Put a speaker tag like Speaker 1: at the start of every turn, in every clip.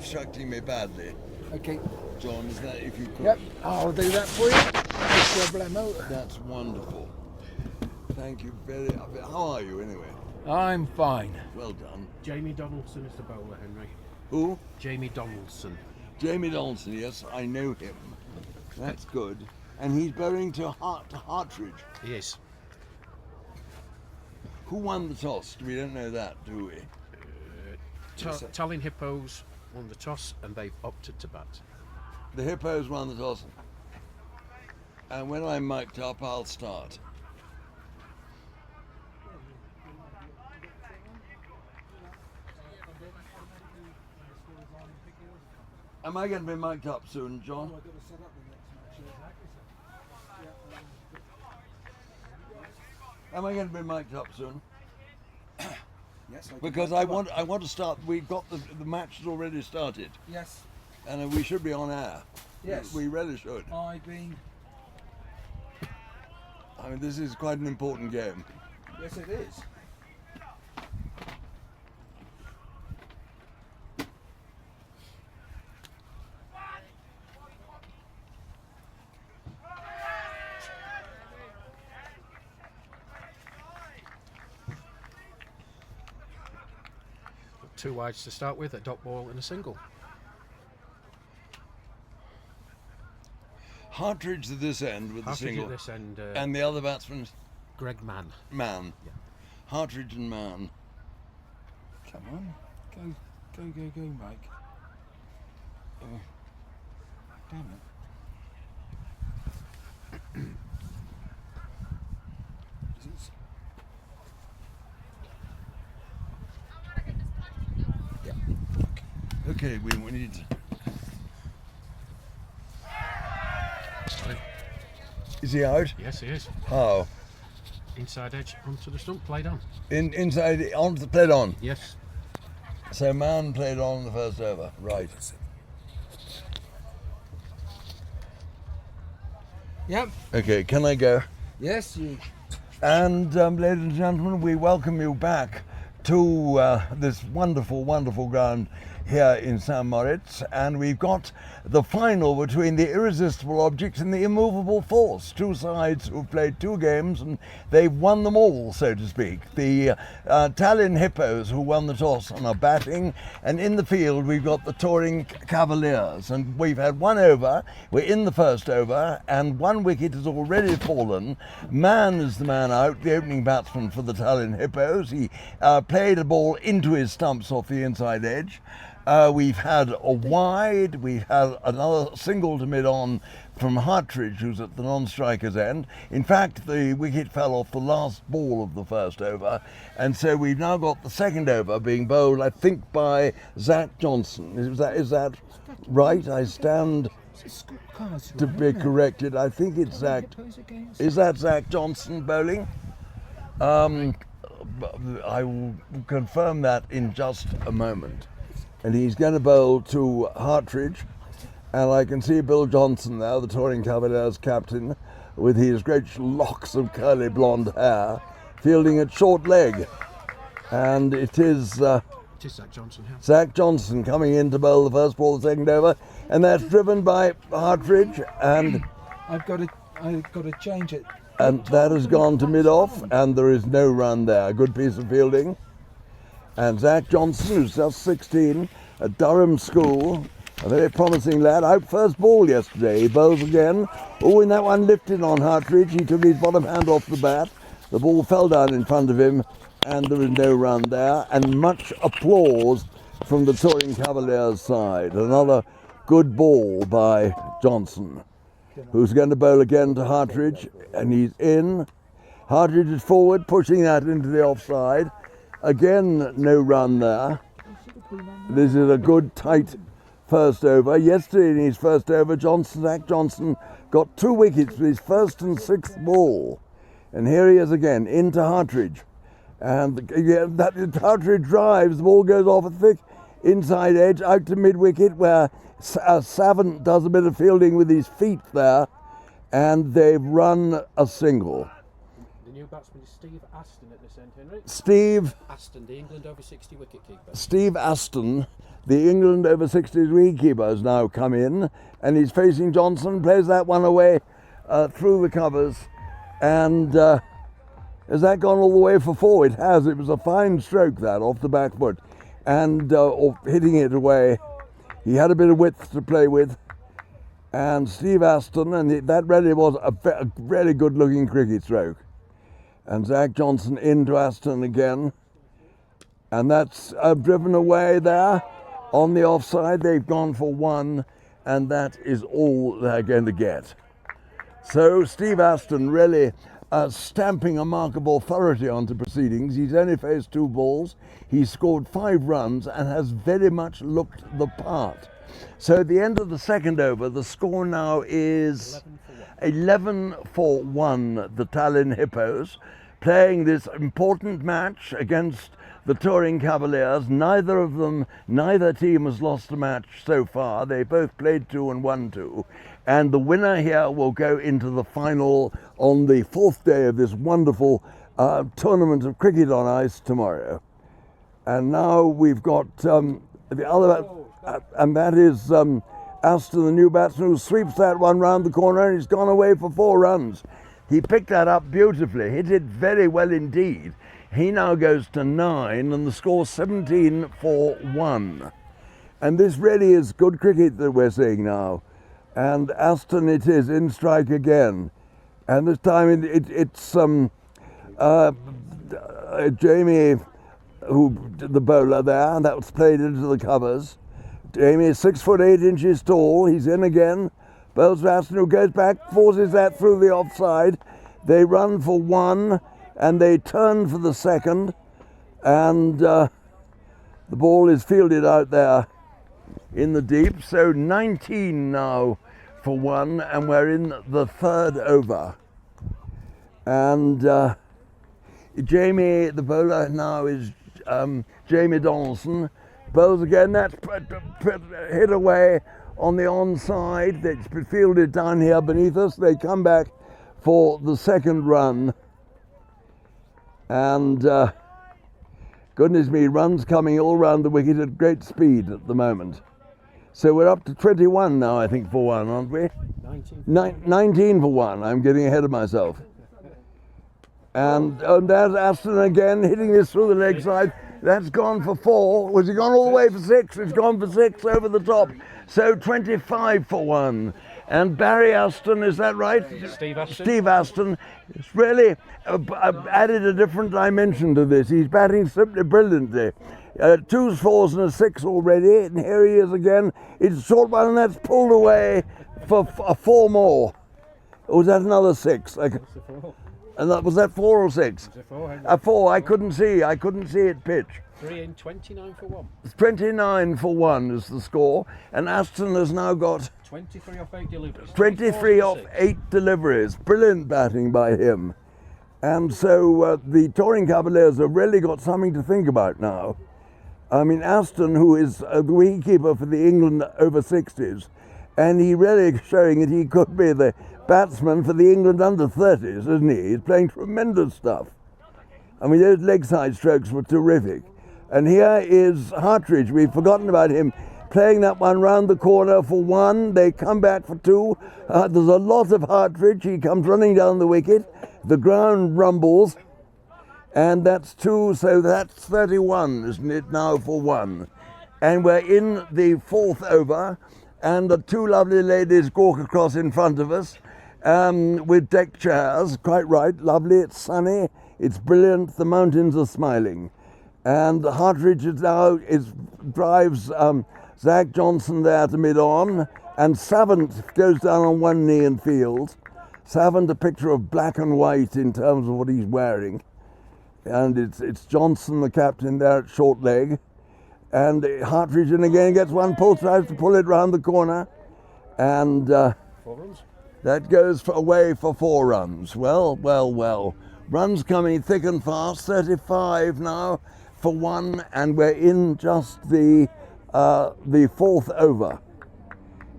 Speaker 1: obstructing me badly.
Speaker 2: Okay.
Speaker 1: John, is that if you could?
Speaker 2: Yep, I'll do that for you. No problemo.
Speaker 1: That's wonderful. Thank you very. How are you anyway?
Speaker 2: I'm fine.
Speaker 1: Well done.
Speaker 3: Jamie Donaldson is the bowler, Henry.
Speaker 1: Who?
Speaker 3: Jamie Donaldson.
Speaker 1: Jamie Donaldson. Yes, I know him. That's good. And he's bowling to Hartridge.
Speaker 3: He is.
Speaker 1: Who won the toss? We don't know that, do we?
Speaker 3: Tallinn Hippos won the toss and they've opted to bat.
Speaker 1: The Hippos won the toss. And when I'm mic'd up, I'll start. Am I going to be mic'd up soon, John? Am I going to be mic'd up soon?
Speaker 2: Yes,
Speaker 1: Because I want to start. We've got the match has already started,
Speaker 2: Yes,
Speaker 1: and we should be on air.
Speaker 2: Yes.
Speaker 1: We really should.
Speaker 2: I've been.
Speaker 1: I mean, this is quite an important game.
Speaker 2: Yes, it is.
Speaker 3: Got 2 wides to start with, a dot ball and a single.
Speaker 1: Hartridge at this end with the
Speaker 3: Hartridge
Speaker 1: single,
Speaker 3: at this end,
Speaker 1: and the other batsman,
Speaker 3: Greg Mann.
Speaker 1: Mann.
Speaker 3: Yeah.
Speaker 1: Hartridge and Mann.
Speaker 2: Come on, go, Mike. Oh, damn it.
Speaker 1: Okay, we need.
Speaker 3: Sorry.
Speaker 1: Is he out?
Speaker 3: Yes, he is.
Speaker 1: How?
Speaker 3: Inside edge onto the stump, played on.
Speaker 1: Inside on played on.
Speaker 3: Yes.
Speaker 1: So Mann played on the first over. Right.
Speaker 2: Yep.
Speaker 1: Okay, can I go?
Speaker 2: Yes, you.
Speaker 1: And ladies and gentlemen, we welcome you back to this wonderful, wonderful ground here in St. Moritz, and we've got the final between the irresistible object and the immovable force. Two sides who've played 2 games and they've won them all, so to speak. The Tallinn Hippos, who won the toss and are batting, and in the field we've got the touring Cavaliers, and we've had 1 over. We're in the first over, and 1 wicket has already fallen. Mann is the man out, the opening batsman for the Tallinn Hippos. He played a ball into his stumps off the inside edge. We've had a wide, we've had another single to mid-on from Hartridge, who's at the non-striker's end. In fact, the wicket fell off the last ball of the first over, and so we've now got the second over being bowled, I think, by Zach Johnson. Is that right? I stand to be corrected. I think it's Zach. Is that Zach Johnson bowling? I will confirm that in just a moment. And he's going to bowl to Hartridge, and I can see Bill Johnson there, the touring Cavaliers captain, with his great locks of curly blonde hair, fielding at short leg. And it is
Speaker 3: Zach Johnson. Yeah.
Speaker 1: Zach Johnson coming in to bowl the first ball, the second over, and that's driven by Hartridge, and
Speaker 2: I've got to change it.
Speaker 1: And that has gone to mid-off, and there is no run there. A good piece of fielding. And Zach Johnson, who's just 16, at Durham School, a very promising lad, out first ball yesterday. He bowls again. Oh, and that one lifted on Hartridge. He took his bottom hand off the bat. The ball fell down in front of him, and there is no run there. And much applause from the touring Cavaliers side. Another good ball by Johnson, who's going to bowl again to Hartridge, and he's in. Hartridge is forward, pushing that into the offside. Again, no run there. This is a good, tight first over. Yesterday in his first over, Zach Johnson got 2 wickets with his first and 6th ball. And here he is again, into Hartridge. And that Hartridge drives, the ball goes off a thick inside edge, out to mid-wicket, where Savant does a bit of fielding with his feet there, and they've run a single.
Speaker 3: The new batsman is Steve Aston at this end, Henry.
Speaker 1: Steve
Speaker 3: Aston, the England over 60 wicket-keeper.
Speaker 1: Steve Aston, the England over 60s wicketkeeper, has now come in, and he's facing Johnson, plays that one away through the covers, and has that gone all the way for 4? It has. It was a fine stroke, that, off the back foot, and hitting it away. He had a bit of width to play with, and Steve Aston, and that really was a really good-looking cricket stroke. And Zach Johnson into Aston again, and that's driven away there on the offside. They've gone for 1, and that is all they're going to get. So Steve Aston really stamping a mark of authority onto proceedings. He's only faced 2 balls. He's scored 5 runs and has very much looked the part. So at the end of the second over, the score now is 11 for 1, the Tallinn Hippos, playing this important match against the touring Cavaliers. Neither team has lost a match so far. They both played 2 and won 2. And the winner here will go into the final on the 4th day of this wonderful tournament of cricket on ice tomorrow. And now we've got the other, and that is Aston, the new batsman, who sweeps that one round the corner, and he's gone away for 4 runs. He picked that up beautifully, hit it very well indeed. He now goes to 9, and the score 17 for 1. And this really is good cricket that we're seeing now. And Aston it is in strike again. And this time it's Jamie, who the bowler there, and that was played into the covers. Jamie is 6 foot 8 inches tall. He's in again. Bowles Aston, who goes back, forces that through the offside. They run for 1, and they turn for the second, and the ball is fielded out there in the deep. So 19 now for 1, and we're in the 3rd over. And Jamie, the bowler now is Jamie Donaldson. Bowls again, that's hit away on the onside. It's been fielded down here beneath us. They come back for the second run. And goodness me, runs coming all round the wicket at great speed at the moment. So we're up to 21 now, I think, for 1, aren't we? 19 for 1. I'm getting ahead of myself. And there's Aston again, hitting this through the leg side. That's gone for 4. Was he gone all the way for 6? It's gone for 6 over the top. So 25 for 1. And Barry Aston, is that right?
Speaker 3: Steve Aston.
Speaker 1: Steve Aston has really added a different dimension to this. He's batting simply brilliantly. 2s, 4s and a 6 already, and here he is again. It's a short one, and that's pulled away for 4 more. Or was that another 6? And was that 4 or 6? A 4. I couldn't see it pitch.
Speaker 3: 3 in 29 for 1.
Speaker 1: 29 for 1 is the score, and Aston has now got
Speaker 3: 23 off 8 deliveries.
Speaker 1: 23 off 8 deliveries. Brilliant batting by him. And so the touring Cavaliers have really got something to think about now. I mean, Aston, who is the wicketkeeper for the England over 60s, and he really showing that he could be the batsman for the England under 30s, isn't he? He's playing tremendous stuff. I mean, those leg side strokes were terrific. And here is Hartridge. We've forgotten about him, playing that one round the corner for 1. They come back for 2. There's a lot of Hartridge. He comes running down the wicket. The ground rumbles. And that's 2, so that's 31, isn't it, now for 1. And we're in the 4th over, and the 2 lovely ladies walk across in front of us with deck chairs. Quite right, lovely, it's sunny, it's brilliant, the mountains are smiling. And Hartridge drives Zach Johnson there to mid-on, and Savant goes down on one knee and fields. Savant, a picture of black and white in terms of what he's wearing. And it's Johnson, the captain, there at short leg. And Hartridge in again gets one pull, tries to pull it round the corner. And
Speaker 3: 4 runs.
Speaker 1: That goes away for 4 runs. Well. Runs coming thick and fast, 35 now for 1, and we're in just the 4th over.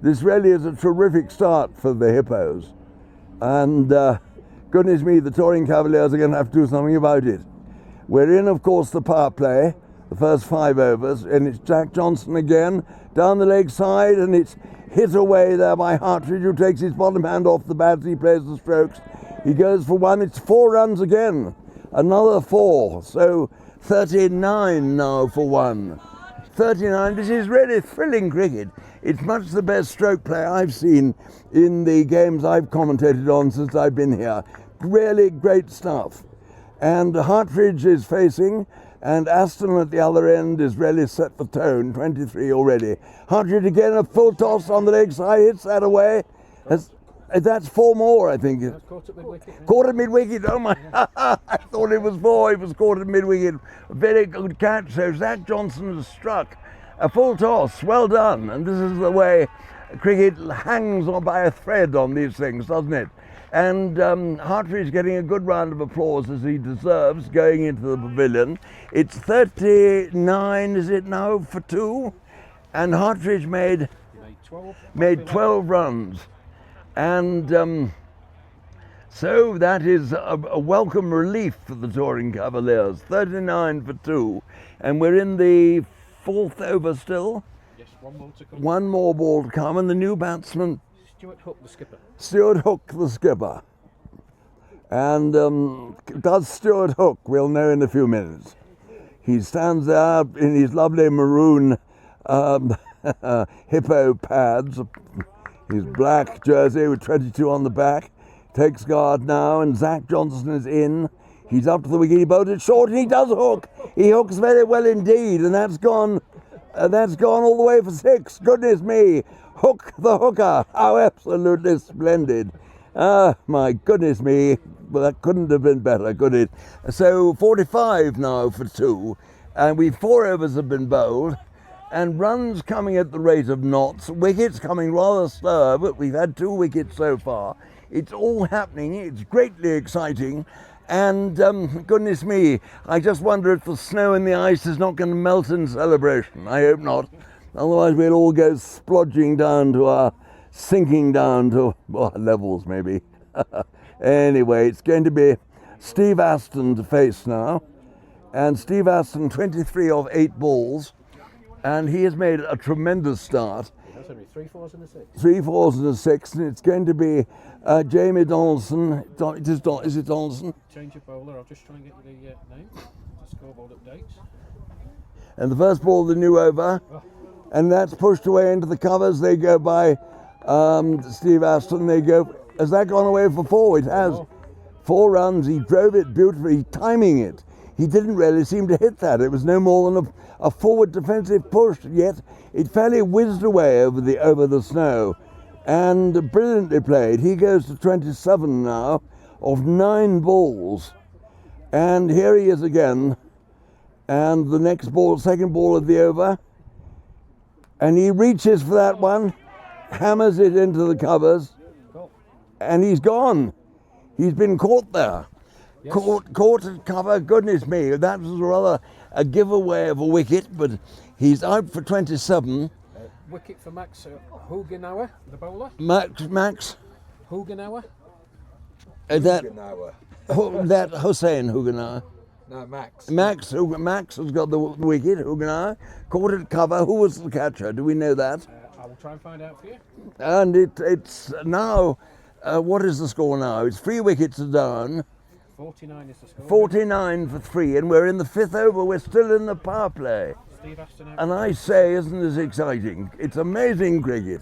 Speaker 1: This really is a terrific start for the Hippos. And Goodness me, the Tallinn Cavaliers are going to have to do something about it. We're in, of course, the power play, the first 5 overs, and it's Jack Johnson again, down the leg side, and it's hit away there by Hartridge, who takes his bottom hand off the bat. He plays the strokes. He goes for 1. It's 4 runs again. Another 4. So 39 now for 1. 39. This is really thrilling cricket. It's much the best stroke play I've seen in the games I've commentated on since I've been here. Really great stuff. And Hartridge is facing, and Aston at the other end is really set the tone, 23 already. Hartridge again, a full toss on the leg side, hits that away. That's 4 more, I think.
Speaker 3: Caught at mid-wicket.
Speaker 1: Caught at mid-wicket, oh my, I thought it was 4, it was caught at mid-wicket. Very good catch, so Zach Johnson has struck a full toss, well done. And this is the way cricket hangs on by a thread on these things, doesn't it? And Hartridge getting a good round of applause as he deserves going into the pavilion. It's 39, is it now, for 2? And Hartridge made 12 runs. And so that is a welcome relief for the Tallinn Cavaliers. 39 for 2. And we're in the 4th over still.
Speaker 3: Yes, 1 more to come.
Speaker 1: 1 more ball to come, and the new batsman,
Speaker 3: Stuart Hook, the skipper.
Speaker 1: Stuart Hook, the skipper. And does Stuart Hook, we'll know in a few minutes. He stands there in his lovely maroon hippo pads, his black jersey with 22 on the back. Takes guard now, and Zach Johnson is in. He's up to the wicket, he bowled it short, and he does hook. He hooks very well indeed, and that's gone all the way for 6. Goodness me. Hook the hooker. How absolutely splendid. My goodness me. Well, that couldn't have been better, could it? So 45 now for 2. And 4 overs have been bowled. And runs coming at the rate of knots. Wickets coming rather slow, but we've had 2 wickets so far. It's all happening. It's greatly exciting. And goodness me, I just wonder if the snow and the ice is not going to melt in celebration. I hope not. Otherwise we'll all go splodging down to our, sinking down to levels maybe. Anyway, it's going to be Steve Aston to face now. And Steve Aston, 23 of 8 balls. And he has made a tremendous start.
Speaker 3: That's only 3 4s and a 6.
Speaker 1: 3 4s and a 6. And it's going to be Jamie Donaldson. Is it Donaldson?
Speaker 3: Change of bowler. I'll just try and get you the name. The scoreboard updates.
Speaker 1: And the first ball of the new over. And that's pushed away into the covers. They go by Steve Aston. They go. Has that gone away for 4? It has. 4 runs. He drove it beautifully, timing it. He didn't really seem to hit that. It was no more than a forward defensive push, yet it fairly whizzed away over the snow. And brilliantly played. He goes to 27 now of 9 balls. And here he is again. And the next ball, second ball of the over. And he reaches for that one, hammers it into the covers, and he's gone. He's been caught there. Yes. Caught at cover, goodness me, that was rather a giveaway of a wicket, but he's out for 27.
Speaker 3: Wicket for Max Hugenauer, the bowler.
Speaker 1: Max?
Speaker 3: Hugenauer?
Speaker 1: That Hussein Hugenauer.
Speaker 2: No, Max.
Speaker 1: Max has got the wicket, Hugenauer. Caught at cover. Who was the catcher? Do we know that?
Speaker 3: I will try and find out for you.
Speaker 1: And it's now, what is the score now? It's 3 wickets down.
Speaker 3: 49 is the score.
Speaker 1: 49 for 3, and we're in the 5th over. We're still in the power play.
Speaker 3: Steve Aston out.
Speaker 1: And I say, isn't this exciting? It's amazing cricket.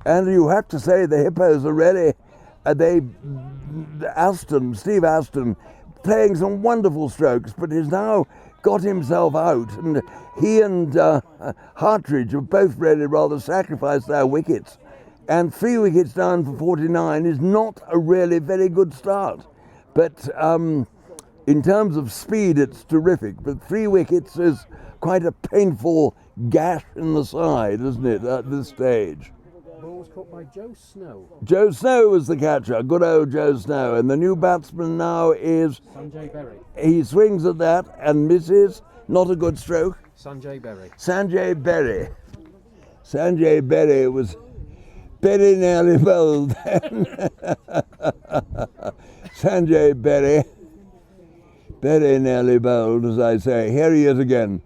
Speaker 1: And you have to say the Hippos are really, Steve Aston, playing some wonderful strokes, but he's now got himself out, and he and Hartridge have both really rather sacrificed their wickets. And 3 wickets down for 49 is not a really very good start. But in terms of speed, it's terrific. But 3 wickets is quite a painful gash in the side, isn't it, at this stage?
Speaker 3: Ball was caught by Joe Snow.
Speaker 1: Joe Snow was the catcher, good old Joe Snow. And the new batsman now is...
Speaker 3: Sanjay Berry.
Speaker 1: He swings at that and misses. Not a good stroke.
Speaker 3: Sanjay Berry.
Speaker 1: Sanjay Berry. Sanjay Berry was very nearly bowled then. Sanjay Berry. Berry nearly bowled, as I say. Here he is again,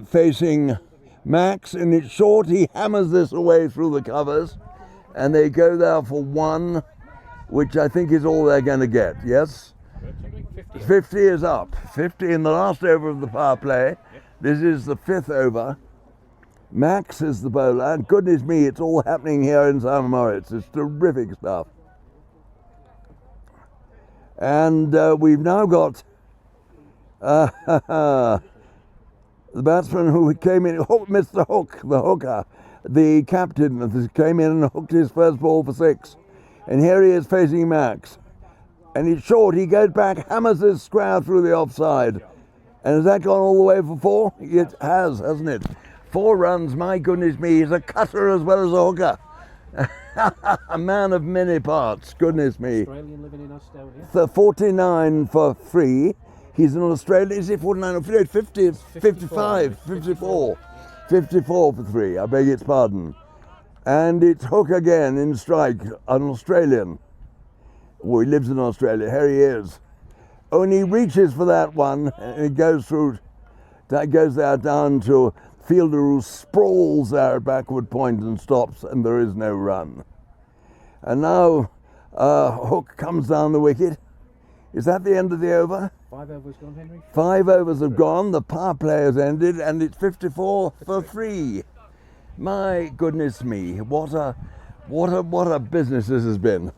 Speaker 1: facing Max, and it's short. He hammers this away through the covers, and they go there for 1, which I think is all they're going to get, yes? 50 is up. 50 in the last over of the power play. This is the 5th over. Max is the bowler, and goodness me, it's all happening here in St. Moritz. It's terrific stuff. And we've now got the batsman who came in, Mr. Hook, the hooker, the captain, came in and hooked his first ball for 6. And here he is facing Max. And it's short, he goes back, hammers this square through the offside. And has that gone all the way for 4? It has, hasn't it? 4 runs, my goodness me, he's a cutter as well as a hooker. A man of many parts, goodness me.
Speaker 3: Australian living in us down here.
Speaker 1: 49 for 3. He's in Australia. Is he 49 or 50? 55, 54. 54 for 3, I beg its pardon. And it's Hook again in strike, an Australian. Well, he lives in Australia. Here he is. Only reaches for that one, and it goes through, that goes there down to fielder who sprawls there at backward point and stops, and there is no run. And now Hook comes down the wicket. Is that the end of the over?
Speaker 3: 5 overs gone, Henry.
Speaker 1: 5 overs have gone, the power play has ended, and it's 54 for 3. My goodness me, what a business this has been.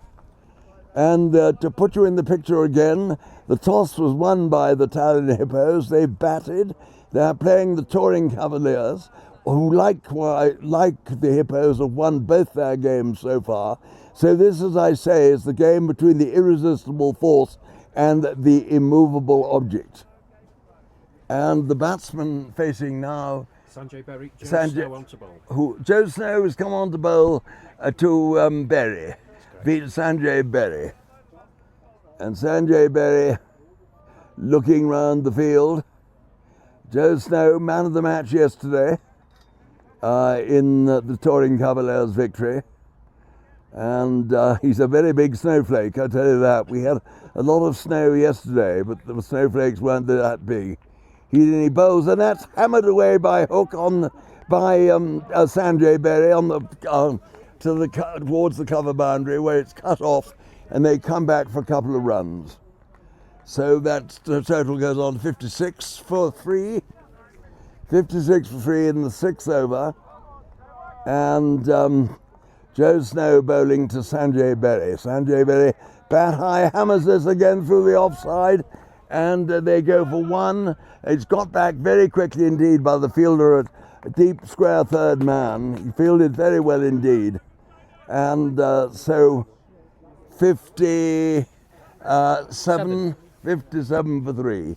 Speaker 1: And to put you in the picture again, the toss was won by the Tallinn Hippos. They batted. They're playing the touring Cavaliers, who like the Hippos have won both their games so far. So this, as I say, is the game between the irresistible force and the immovable object. And the batsman facing now,
Speaker 3: Sanjay Berry, Joe Snow on to bowl.
Speaker 1: Joe Snow has come on to bowl to Berry, beat Sanjay Berry. And Sanjay Berry looking round the field. Joe Snow, man of the match yesterday in the touring Cavaliers victory. And he's a very big snowflake, I tell you that. We had a lot of snow yesterday, but the snowflakes weren't that big. He bowls, and that's hammered away by Hook by Sanjay Berry on the towards the cover boundary, where it's cut off, and they come back for a couple of runs. So that the total goes on 56 for 3. 56 for 3 in the 6th over, and Joe Snow bowling to Sanjay Berry. Sanjay Berry bat high, hammers this again through the offside, and they go for 1. It's got back very quickly indeed by the fielder at a deep square third man. He fielded very well indeed. And so 57 for 3.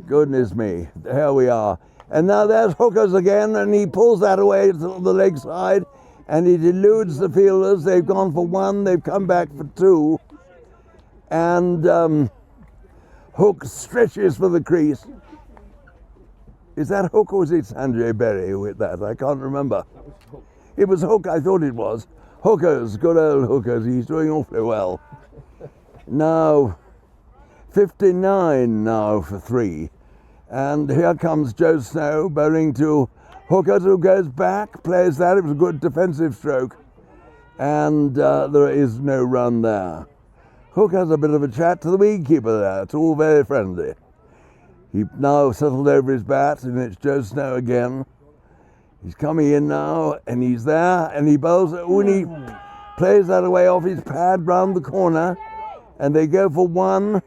Speaker 1: Goodness me, here we are. And now there's Hookers again, and he pulls that away to the leg side, and he deludes the fielders. They've gone for 1, they've come back for 2. And Hook stretches for the crease. Is that Hook or is it Sanjay Berry who hit that? I can't remember.
Speaker 3: That was Hook.
Speaker 1: It was Hook, I thought it was. Hookers, good old Hookers, he's doing awfully well. Now, 59 now for 3. And here comes Joe Snow bowling to Hookers, who goes back, plays that. It was a good defensive stroke. And there is no run there. Hook has a bit of a chat to the wicketkeeper there. It's all very friendly. He now settled over his bat, and it's Joe Snow again. He's coming in now, and he's there, and he bowls it. And he plays that away off his pad round the corner, and they go for 1,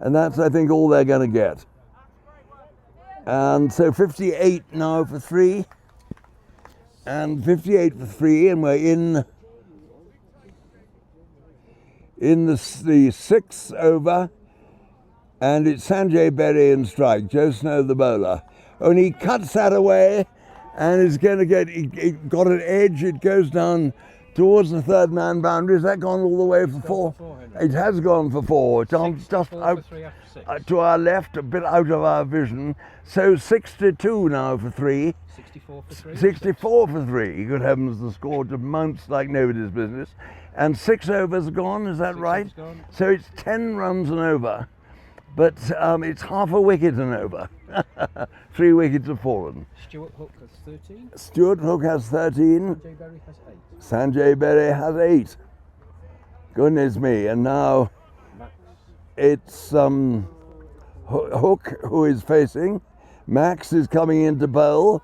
Speaker 1: and that's, I think, all they're going to get. And so 58 now for 3, and 58 for 3, and we're in the 6th over, and it's Sanjay Berry in strike, Joe Snow the bowler. And he cuts that away, and is going to get, it got an edge, it goes down towards the third man boundary. Has that gone all the way for 4? It has gone for 4. It's on just out to our left, a bit out of our vision. So 62 now for 3.
Speaker 3: 64 for 3.
Speaker 1: 64 for 3. Good heavens, the score amounts like nobody's business. And 6 overs gone, is that
Speaker 3: 6
Speaker 1: right?
Speaker 3: overs gone.
Speaker 1: So it's 10 runs and over, but it's half a wicket and over. 3 wickets have fallen.
Speaker 3: Stuart Hook has 13.
Speaker 1: Stuart Hook has 13.
Speaker 3: Jay Berry has 8.
Speaker 1: Sanjay Berry has 8. Goodness me, and now
Speaker 3: Max.
Speaker 1: it's Hook who is facing. Max is coming in to bowl,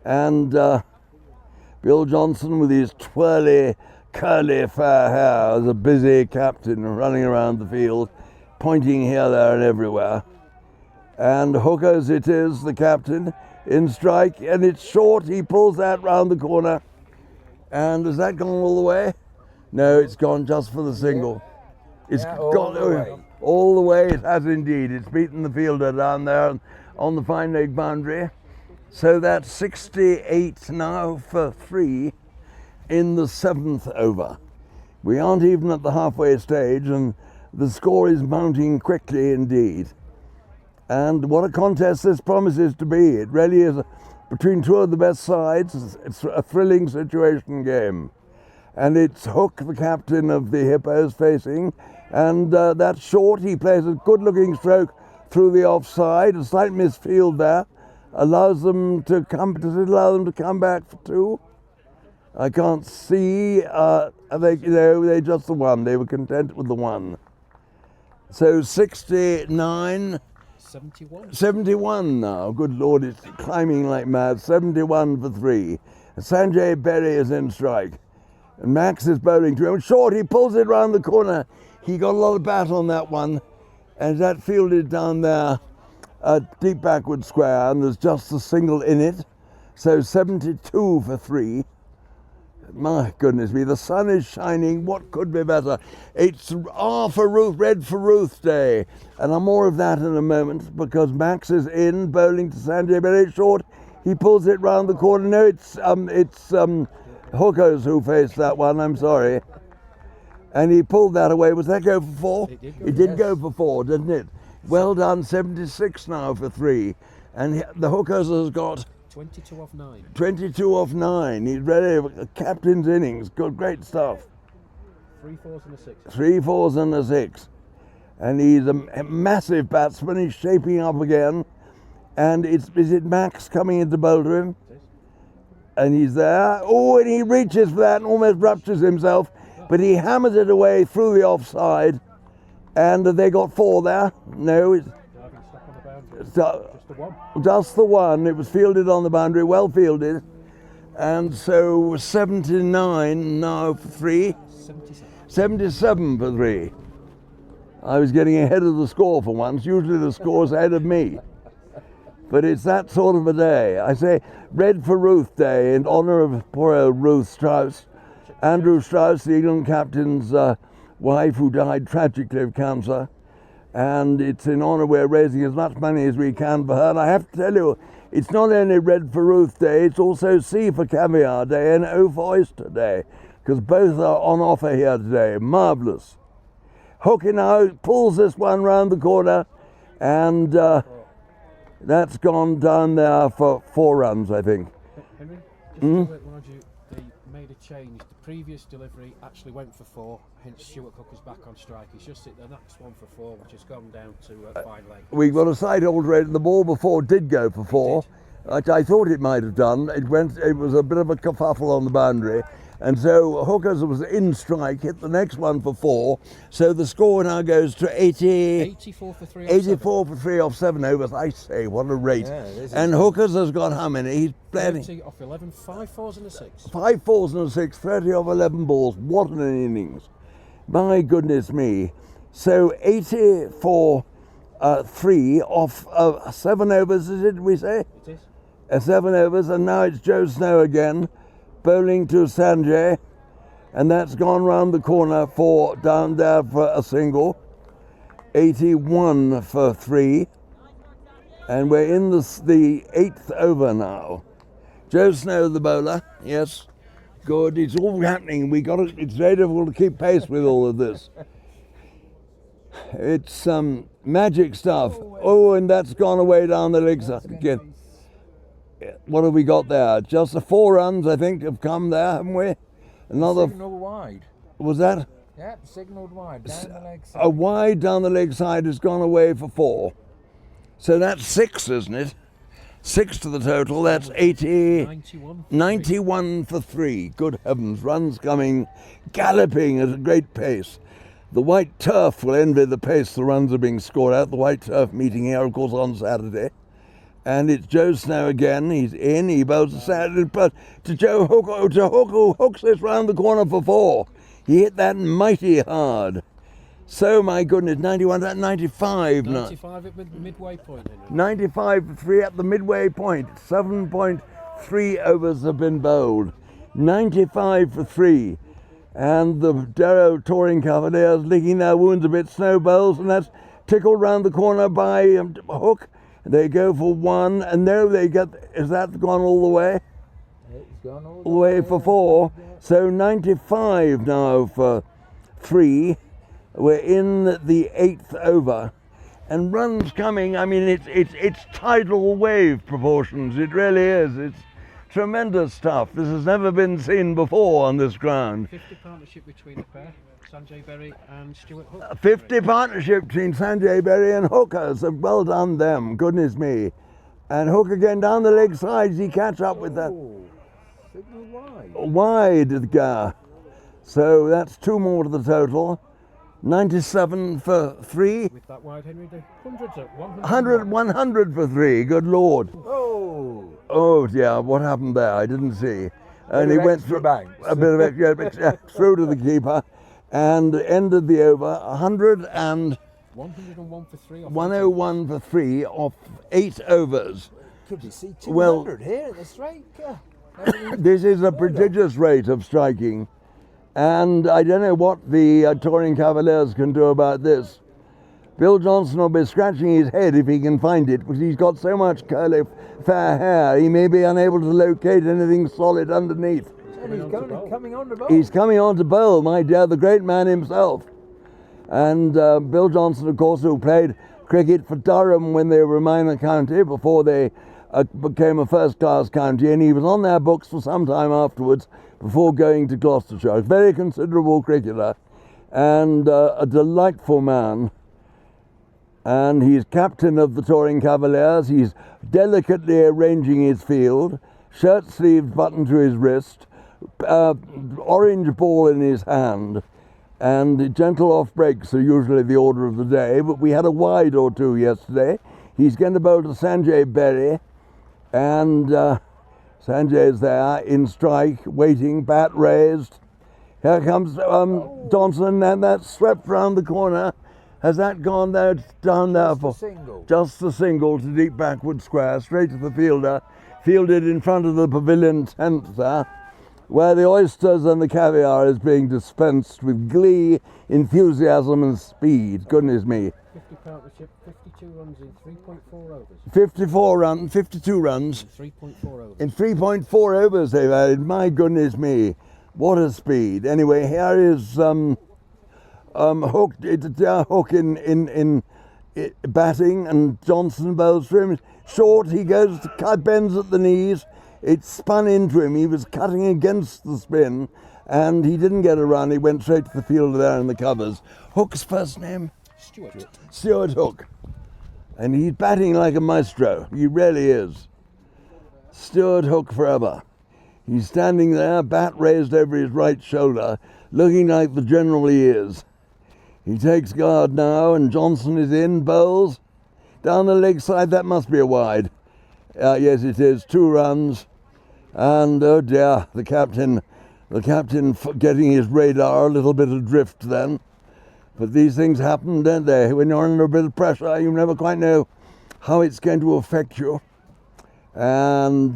Speaker 1: and Bill Johnson with his twirly, curly fair hair is a busy captain running around the field, pointing here, there and everywhere. And Hook as it is, the captain, in strike, and it's short. He pulls that round the corner. And has that gone all the way? No, it's gone just for the single. It's
Speaker 2: Yeah, all
Speaker 1: gone
Speaker 2: the way.
Speaker 1: all the way. It has indeed. It's beaten the fielder down there on the fine leg boundary. So that's 68 now for 3 in the 7th over. We aren't even at the halfway stage, and the score is mounting quickly indeed. And what a contest this promises to be. It really is between two of the best sides. It's a thrilling situation game. And it's Hook, the captain of the Hippos, facing. And that's short. He plays a good-looking stroke through the offside. A slight misfield there. Allows them to come. Does it allow them to come back for 2? I can't see. They just the 1. They were content with the 1. So 69.
Speaker 3: 71.
Speaker 1: 71 now. Good Lord, it's climbing like mad. 71 for 3. Sanjay Berry is in strike. And Max is bowling to him. Short, he pulls it round the corner. He got a lot of bat on that one. And that fielded down there, deep backward square, and there's just a single in it. So 72 for 3. My goodness me, the sun is shining. What could be better? It's for Ruth, red for Ruth Day. And I'm more of that in a moment, because Max is in, bowling to Sanjay Berry. Short, he pulls it round the corner. No, it's Hookers who faced that one, I'm sorry. And he pulled that away. Was that go for 4? It did go for 4, didn't it? Well done, 76 now for 3. And the Hookers has got
Speaker 3: 22 off 9.
Speaker 1: 22 off 9. He's ready, a captain's innings. Good, great stuff.
Speaker 3: 3 4s and a 6.
Speaker 1: 3 4s and a 6. And he's a massive batsman. He's shaping up again. And is it Max coming into bowl to him?
Speaker 3: It is.
Speaker 1: And he's there. Oh, and he reaches for that and almost ruptures himself. But he hammers it away through the offside. And they got 4 there. No, it's
Speaker 3: Diving stop on the boundary.
Speaker 1: just
Speaker 3: Just the 1.
Speaker 1: just the 1. It was fielded on the boundary, well fielded. And so 79 now for 3.
Speaker 3: 77.
Speaker 1: 77 for 3. I was getting ahead of the score for once. Usually the score's ahead of me. But it's that sort of a day. I say red for Ruth Day in honour of poor old Ruth Strauss. Andrew Strauss, the England captain's wife, who died tragically of cancer. And it's in honour, we're raising as much money as we can for her. And I have to tell you, it's not only red for Ruth Day, it's also C for Caviar Day and O for Oyster Day, because both are on offer here today. Marvellous. Hooking out, pulls this one round the corner, and that's gone down there for 4 runs, I think.
Speaker 3: Henry, just to remind you, they made a change. The previous delivery actually went for 4, hence Stuart Hook is back on strike. He's just hit the next one for 4, which has gone down to fine leg.
Speaker 1: We've got a slight alteration. The ball before did go for 4. I thought it might have done. It was a bit of a kerfuffle on the boundary. And so Hookers was in strike, hit the next one for 4. So the score now goes to
Speaker 3: 84 for 3 off
Speaker 1: 84 for 3 off 7 overs. I say, what a rate.
Speaker 2: Yeah, it is.
Speaker 1: And Hookers has got how many? He's
Speaker 3: 7.
Speaker 1: playing
Speaker 3: 30 off 11, 5 4s and a 6.
Speaker 1: 5 4s and a 6, 30 off 11 balls. What an innings. My goodness me. So 84 3 off 7 overs, is it, we say?
Speaker 3: It is.
Speaker 1: 7 overs, and now it's Joe Snow again, bowling to Sanjay, and that's gone round the corner for down there for a single. 81 for 3, and we're in the 8th over now. Joe Snow, the bowler, yes, good. It's all happening. It's very difficult to keep pace with all of this. It's magic stuff. Oh, and that's gone away down the leg side again. What have we got there? Just the 4 runs, I think, have come there, haven't we? Another
Speaker 2: Signal wide.
Speaker 1: Was that?
Speaker 2: Yep, signalled wide, down the leg side.
Speaker 1: A wide down the leg side has gone away for 4. So that's 6, isn't it? 6 to the total. That's 80.
Speaker 3: 91.
Speaker 1: 91 for 3. Good heavens. Runs coming, galloping at a great pace. The white turf will envy the pace the runs are being scored at. The white turf meeting here, of course, on Saturday. And it's Joe Snow again. He's in. He bowls a Saturday, but to Joe Hook, who hooks this round the corner for 4. He hit that mighty hard. So, my goodness, 91, 95 now.
Speaker 3: 95 at midway point, Henry.
Speaker 1: 95 for 3 at the midway point. 7.3 overs have been bowled. 95 for 3. And the Darrow Touring Cavaliers licking their wounds a bit. Snow bowls, and that's tickled round the corner by Hook. They go for 1, and no, they get. Is that gone all the way?
Speaker 2: It's gone all
Speaker 1: All the way for 4. So 95 now for 3. We're in the 8th over, and runs coming. I mean, it's tidal wave proportions. It really is. It's tremendous stuff. This has never been seen before on this ground.
Speaker 3: 50 partnership between the pair, Sanjay Berry and Stuart Hook.
Speaker 1: A 50 partnership between Sanjay Berry and Hooker. So well done them. Goodness me. And Hook again down the leg sides. He catch up with that
Speaker 2: Signalled wide.
Speaker 1: wide guy. So that's 2 more to the total. 97 for 3.
Speaker 3: With that wide, Henry, the hundreds at
Speaker 1: 100 for 3. Good Lord.
Speaker 2: Oh!
Speaker 1: Oh dear, what happened there? I didn't see. And he
Speaker 2: of
Speaker 1: went
Speaker 2: extra
Speaker 1: through
Speaker 2: banks.
Speaker 1: a bit of extra through to the keeper, and ended the over
Speaker 3: 101 for 3. Off
Speaker 1: 101 for 3 off 8 overs.
Speaker 2: Could we see 200
Speaker 1: Well-
Speaker 2: here at the strike?
Speaker 1: This is a prodigious rate of striking, and I don't know what the Touring Cavaliers can do about this. Bill Johnson will be scratching his head if he can find it, because he's got so much curly fair hair, he may be unable to locate anything solid underneath.
Speaker 2: And he's coming on the bowl.
Speaker 1: He's coming on to bowl, my dear, the great man himself. And Bill Johnson, of course, who played cricket for Durham when they were a minor county before they became a first-class county, and he was on their books for some time afterwards before going to Gloucestershire. A very considerable cricketer and a delightful man. And he's captain of the Touring Cavaliers. He's delicately arranging his field, shirt sleeves buttoned to his wrist, orange ball in his hand, and gentle off breaks are usually the order of the day, but we had a wide or 2 yesterday. He's going to bowl to Sanjay Berry, and Sanjay's there in strike, waiting, bat raised. Here comes Johnson, and that's swept round the corner. Has that gone there, down there for
Speaker 2: Single.
Speaker 1: just a single to deep backward square, straight to the fielder, fielded in front of the pavilion tent there, where the oysters and the caviar is being dispensed with glee, enthusiasm and speed. Goodness me.
Speaker 3: 50 partnership, 52 runs in 3.4 overs.
Speaker 1: 52 runs
Speaker 3: 3.4 overs.
Speaker 1: in 3.4 overs they've added. My goodness me, what a speed. Anyway, here is Hook. It's Hook in batting, and Johnson bowls for him. Short, he goes to cut, bends at the knees. It spun into him. He was cutting against the spin, and he didn't get a run. He went straight to the fielder there in the covers. Hook's first name? Stuart Hook. And he's batting like a maestro. He really is. Stuart Hook forever. He's standing there, bat raised over his right shoulder, looking like the general he is. He takes guard now, and Johnson is in, bowls. Down the leg side, that must be a wide. Yes, it is. 2 runs. And, oh dear, the captain getting his radar a little bit adrift then. But these things happen, don't they? When you're under a bit of pressure, you never quite know how it's going to affect you. And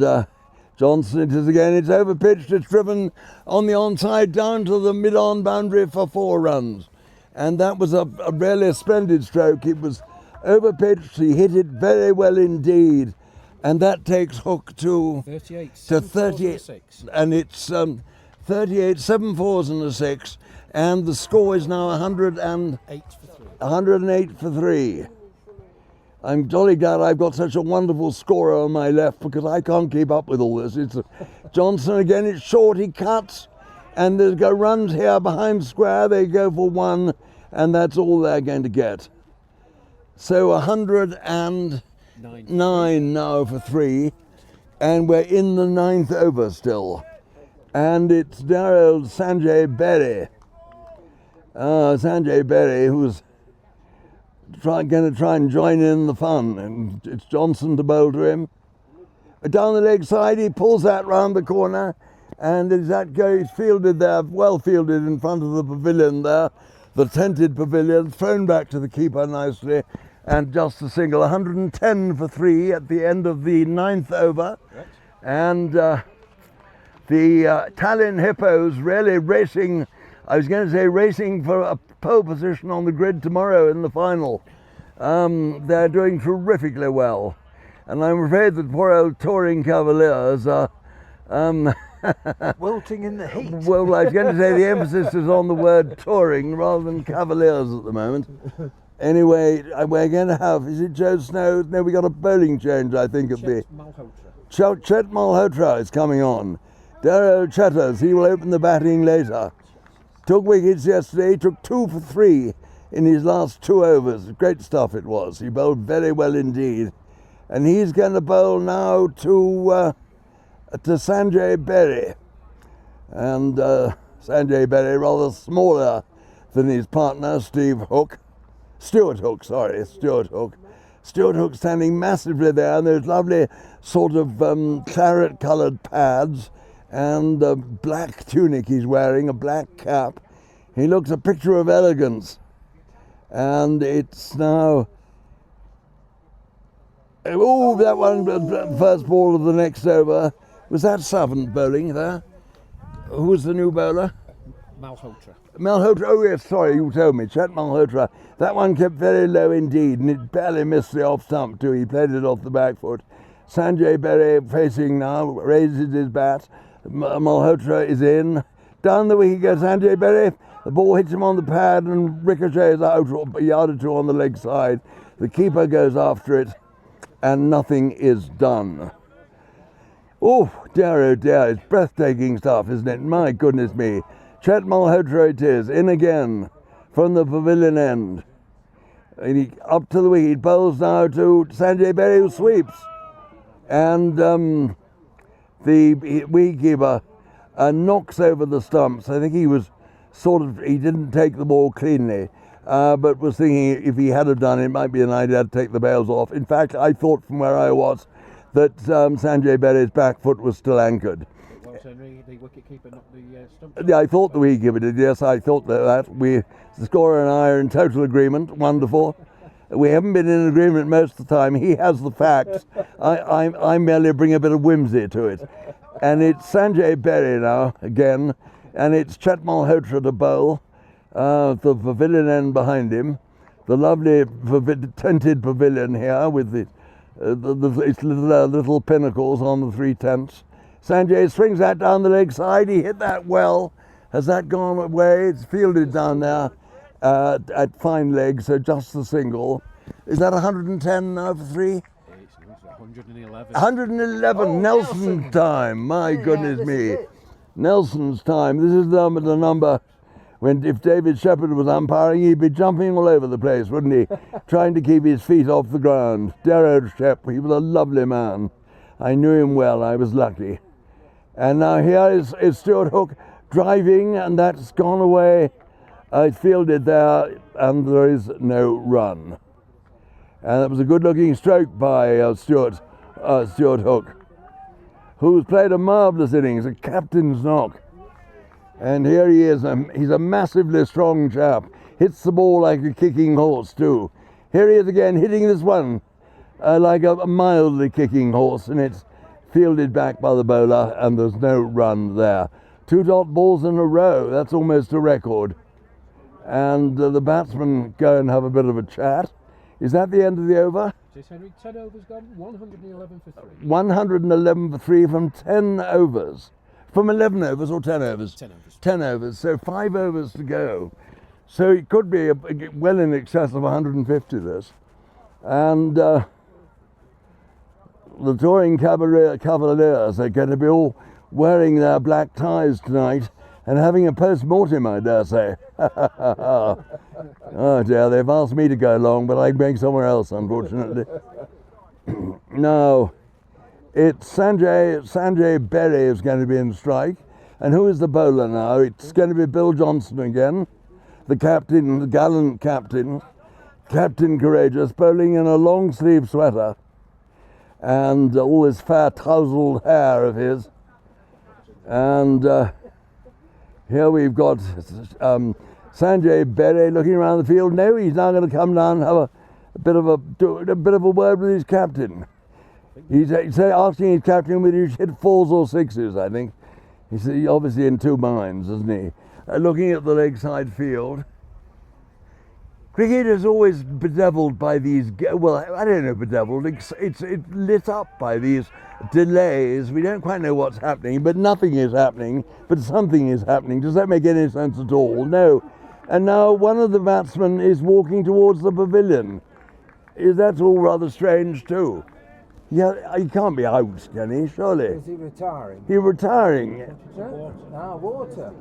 Speaker 1: Johnson, it is again, it's overpitched, it's driven on the onside down to the mid-on boundary for 4 runs. And that was a really splendid stroke. It was overpitched, he hit it very well indeed. And that takes Hook to
Speaker 3: 38,
Speaker 1: to
Speaker 3: 38,
Speaker 1: 38, and it's 38, 7 fours and a 6, and the score is now 108 for 3. I'm jolly glad I've got such a wonderful scorer on my left, because I can't keep up with all this. It's Johnson again, it's short, he cuts, And there's go runs here behind square, they go for 1, and that's all they're going to get. So 109 now for 3, and we're in the 9th over still. And it's dear old Sanjay Berry. Sanjay Berry, who's going to try and join in the fun, and it's Johnson to bowl to him. Down the leg side, he pulls that round the corner, and as that goes, fielded there, well fielded in front of the pavilion there, the tented pavilion, thrown back to the keeper nicely, and just a single. 110 for 3 at the end of the 9th over.
Speaker 3: Correct.
Speaker 1: And the Tallinn Hippos really racing, I was going to say racing for a pole position on the grid tomorrow in the final. They're doing terrifically well. And I'm afraid that poor old touring Cavaliers are
Speaker 2: wilting in the heat.
Speaker 1: well, I was going to say the emphasis is on the word touring rather than Cavaliers at the moment. Anyway, we're going to have, is it Joe Snow? No, we got a bowling change, I think, at the... Chet Malhotra is coming on. Darrow Chetters, he will open the batting later. Took wickets yesterday, took 2 for 3 in his last 2 overs. Great stuff it was. He bowled very well indeed. And he's going to bowl now to Sanjay Berry. And Sanjay Berry, rather smaller than his partner, Stuart Hook. Stuart Hook standing massively there, and those lovely sort of claret-coloured pads, and a black tunic he's wearing, a black cap. He looks a picture of elegance. And it's now... Oh, that one, first ball of the next over. Was that Savant bowling there? Who was the new bowler?
Speaker 3: Malhotra.
Speaker 1: Malhotra, oh yes, sorry, you told me. Chet Malhotra. That one kept very low indeed, and it barely missed the off stump too. He played it off the back foot. Sanjay Berry facing now, raises his bat. Malhotra is in. Down the wicket goes Sanjay Berry. The ball hits him on the pad and ricochets out a yard or 2 on the leg side. The keeper goes after it, and nothing is done. Oh dear, it's breathtaking stuff, isn't it? My goodness me. Chet Malhotra it is, in again from the pavilion end. And he, up to the wicket, bowls now to Sanjay Berry, who sweeps. And the wicketkeeper knocks over the stumps. I think he was he didn't take the ball cleanly, but was thinking if he had have done it, might be an idea to take the bails off. In fact, I thought from where I was that Sanjay Berry's back foot was still anchored.
Speaker 3: Well, Henry, the wicket-keeper knocked the stump.
Speaker 1: Yeah, I thought the wicket-keeper did, yes, I thought that. The scorer and I are in total agreement, wonderful. We haven't been in agreement most of the time. He has the facts. I merely bring a bit of whimsy to it. And it's Sanjay Berry now, again, and it's Chet Malhotra to bowl, the pavilion end behind him, the lovely tented pavilion here with its little pinnacles on the 3 tents. Sanjay swings that down the leg side. He hit that well. Has that gone away? It's fielded down there at fine leg, so just the single. Is that 110 now for 3?
Speaker 3: It's 111.
Speaker 1: 111,
Speaker 2: Oh,
Speaker 1: Nelson time. My goodness me. Nelson's time. This is the number when if David Shepherd was umpiring, he'd be jumping all over the place, wouldn't he? Trying to keep his feet off the ground. Dear old Shep, he was a lovely man. I knew him well, I was lucky. And now here is Stuart Hook driving, and that's gone away. It's fielded there, and there is no run. And that was a good-looking stroke by Stuart Hook, who's played a marvellous innings, a captain's knock. And here he is, he's a massively strong chap. Hits the ball like a kicking horse too. Here he is again, hitting this one like a mildly kicking horse, and it's fielded back by the bowler, and there's no run there. 2 dot balls in a row, that's almost a record. And the batsmen go and have a bit of a chat. Is that the end of the over?
Speaker 3: Yes, Henry, 10 overs gone, 111 for 3.
Speaker 1: 111 for 3 from 10 overs. From 11 overs or 10 overs?
Speaker 3: 10 overs.
Speaker 1: 10 overs, so 5 overs to go. So it could be well in excess of 150 this. And the touring Cavaliers are going to be all wearing their black ties tonight and having a post-mortem, I dare say. Oh dear, they've asked me to go along, but I'm going somewhere else, unfortunately. Now, it's Sanjay Berry is going to be in strike. And who is the bowler now? It's going to be Bill Johnson again, the captain, the gallant captain, Captain Courageous, bowling in a long-sleeve sweater and all this fair tousled hair of his. And here we've got Sanjay Berry looking around the field. No, he's now going to come down and have a bit of a word with his captain. He's asking his captain whether he should hit 4s or 6s, I think. He's obviously in two minds, isn't he? Looking at the leg side field. Cricket is always bedevilled by these, well, I don't know bedevilled, it's lit up by these delays. We don't quite know what's happening, but nothing is happening, but something is happening. Does that make any sense at all? No. And now one of the batsmen is walking towards the pavilion. That's all rather strange too. Yeah, he can't be out, can he? Surely.
Speaker 2: Is he retiring?
Speaker 1: He's retiring.
Speaker 2: Water.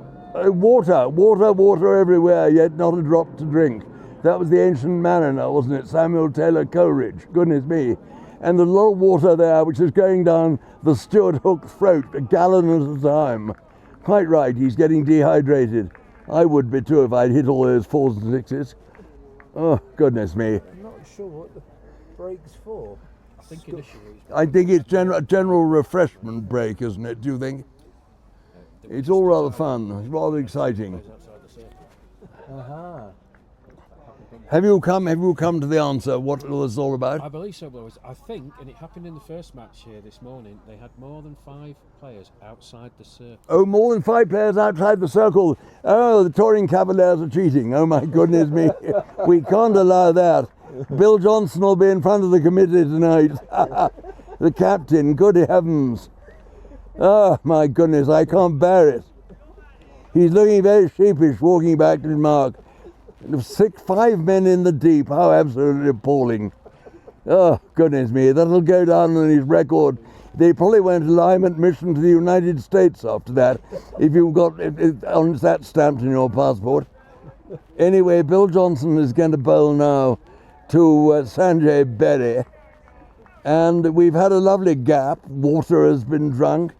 Speaker 1: Water everywhere, yet not a drop to drink. That was the ancient mariner, wasn't it? Samuel Taylor Coleridge. Goodness me. And the lot of water there, which is going down the Stuart Hook throat, a gallon at a time. Quite right, he's getting dehydrated. I would be too if I'd hit all those 4s and 6s. Oh, goodness me.
Speaker 2: I'm not sure what the break's for.
Speaker 1: I think it's general refreshment break, isn't it? Do you think? It's all rather fun. It's rather exciting. Have you come to the answer? What it was all about?
Speaker 3: I believe so, boys. I think, and it happened in the first match here this morning, they had more than 5 players outside the circle.
Speaker 1: Oh, more than 5 players outside the circle. Oh, the touring Cavaliers are cheating. Oh my goodness me. We can't allow that. Bill Johnson will be in front of the committee tonight. The captain, good heavens. Oh my goodness, I can't bear it. He's looking very sheepish, walking back to his mark. 5 men in the deep, how absolutely appalling. Oh goodness me, that'll go down on his record. They probably won't allow him admission to the United States after that, if you've got that stamped in your passport. Anyway, Bill Johnson is going to bowl now to Sanjay Berry, and we've had a lovely gap. Water has been drunk,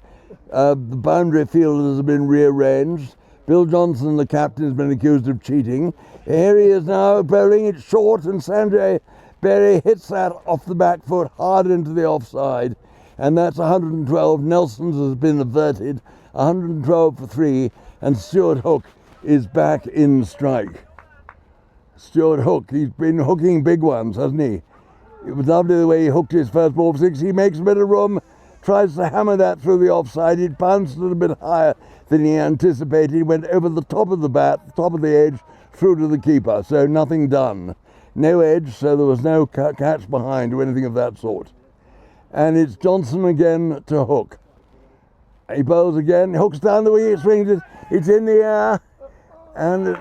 Speaker 1: the boundary field has been rearranged. Bill Johnson, the captain, has been accused of cheating. Here he is now bowling it short, and Sanjay Berry hits that off the back foot hard into the offside, and that's 112. Nelson's has been averted, 112 for 3, and Stuart Hook is back in strike. Stuart Hook, he's been hooking big ones, hasn't he? It was lovely the way he hooked his first ball for 6. He makes a bit of room, tries to hammer that through the offside. It bounced a little bit higher than he anticipated, went over the top of the bat, top of the edge, through to the keeper, so nothing done. No edge, so there was no catch behind or anything of that sort. And it's Johnson again to Hook. He bowls again, hooks down the wing, it swings it, it's in the air, and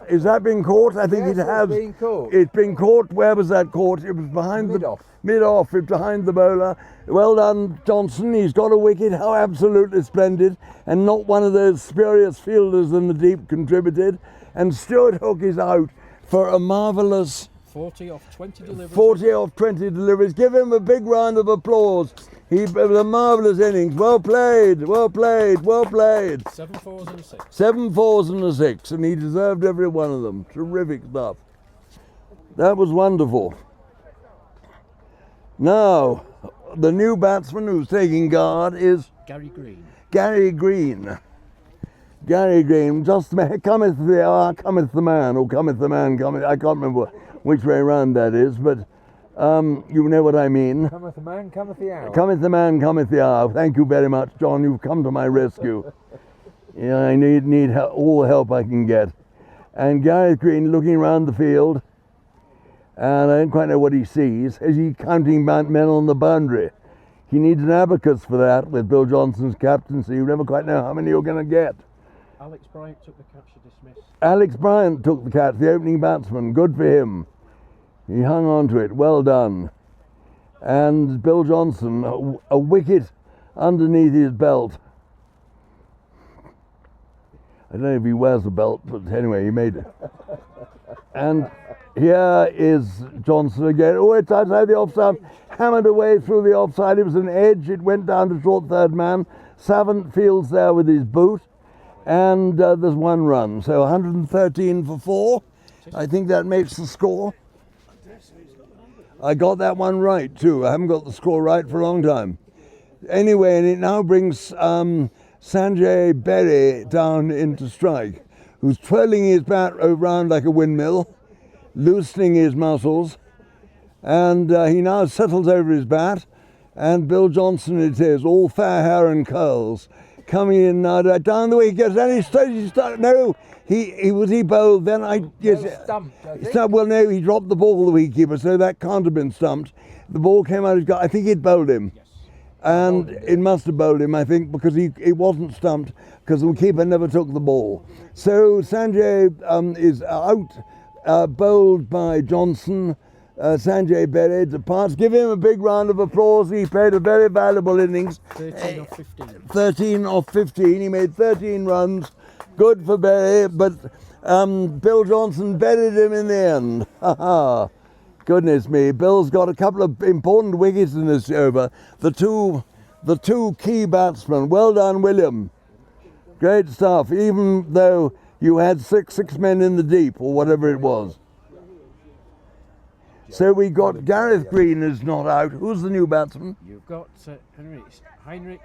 Speaker 1: is that been caught? I think
Speaker 2: Yes,
Speaker 1: it has.
Speaker 2: it's been caught.
Speaker 1: It's been caught. Where was that caught? It was behind
Speaker 2: Mid-off.
Speaker 1: Mid-off, it's behind the bowler. Well done, Johnson. He's got a wicket. How absolutely splendid. And not one of those spurious fielders in the deep contributed. And Stuart Hook is out for a marvellous
Speaker 3: 40 off 20 deliveries.
Speaker 1: 40 off 20 deliveries. Give him a big round of applause. It was a marvellous innings. Well played, well played, well played.
Speaker 3: 7 4s and a 6.
Speaker 1: 7 4s and a 6, and he deserved every one of them. Terrific stuff. That was wonderful. Now, the new batsman who's taking guard is
Speaker 3: Gary Green.
Speaker 1: Gary Green. Gary Green, just cometh the hour, cometh the man, or cometh the man, cometh, I can't remember which way round that is, but you know what I mean.
Speaker 2: Cometh the man, cometh the hour.
Speaker 1: Cometh the man, cometh the hour. Thank you very much, John. You've come to my rescue. Yeah, I need all the help I can get. And Gareth Green looking around the field, and I don't quite know what he sees. Is he counting men on the boundary? He needs an abacus for that with Bill Johnson's captaincy. You never quite know how many you're going to get.
Speaker 3: Alex Bryant took the catch to dismiss.
Speaker 1: Alex Bryant took the catch, the opening batsman. Good for him. He hung on to it. Well done. And Bill Johnson, a wicket underneath his belt. I don't know if he wears a belt, but anyway, he made it. And here is Johnson again. Oh, it's outside the offside. Hammered away through the offside. It was an edge. It went down to short third man. Savant fields there with his boot. And there's one run. So 113 for 4. I think that makes the score. I got that one right too. I haven't got the score right for a long time. Anyway, and it now brings Sanjay Berry down into strike, who's twirling his bat around like a windmill, loosening his muscles, and he now settles over his bat, and Bill Johnson it is, all fair hair and curls, coming in now down the way he gets, and he no, he bowled, then
Speaker 2: Stumped, I think.
Speaker 1: well no, he dropped the ball, the wicketkeeper, so that can't have been stumped. The ball came out of his gut, I think he'd bowled him.
Speaker 3: Yes.
Speaker 1: And it must have bowled him, I think, because he wasn't stumped, because the keeper never took the ball. So Sanjay is out, bowled by Johnson. Sanjay Berry departs. Give him a big round of applause. He played a very valuable innings.
Speaker 3: 13 off 15.
Speaker 1: 13 off 15. He made 13 runs. Good for Berry, but Bill Johnson buried him in the end. Ha ha. Goodness me, Bill's got a couple of important wickets in this over. The two key batsmen. Well done, William. Great stuff, even though you had six men in the deep, or whatever it was. So we got Gareth Green is not out. Who's the new batsman?
Speaker 3: You've got Heinrich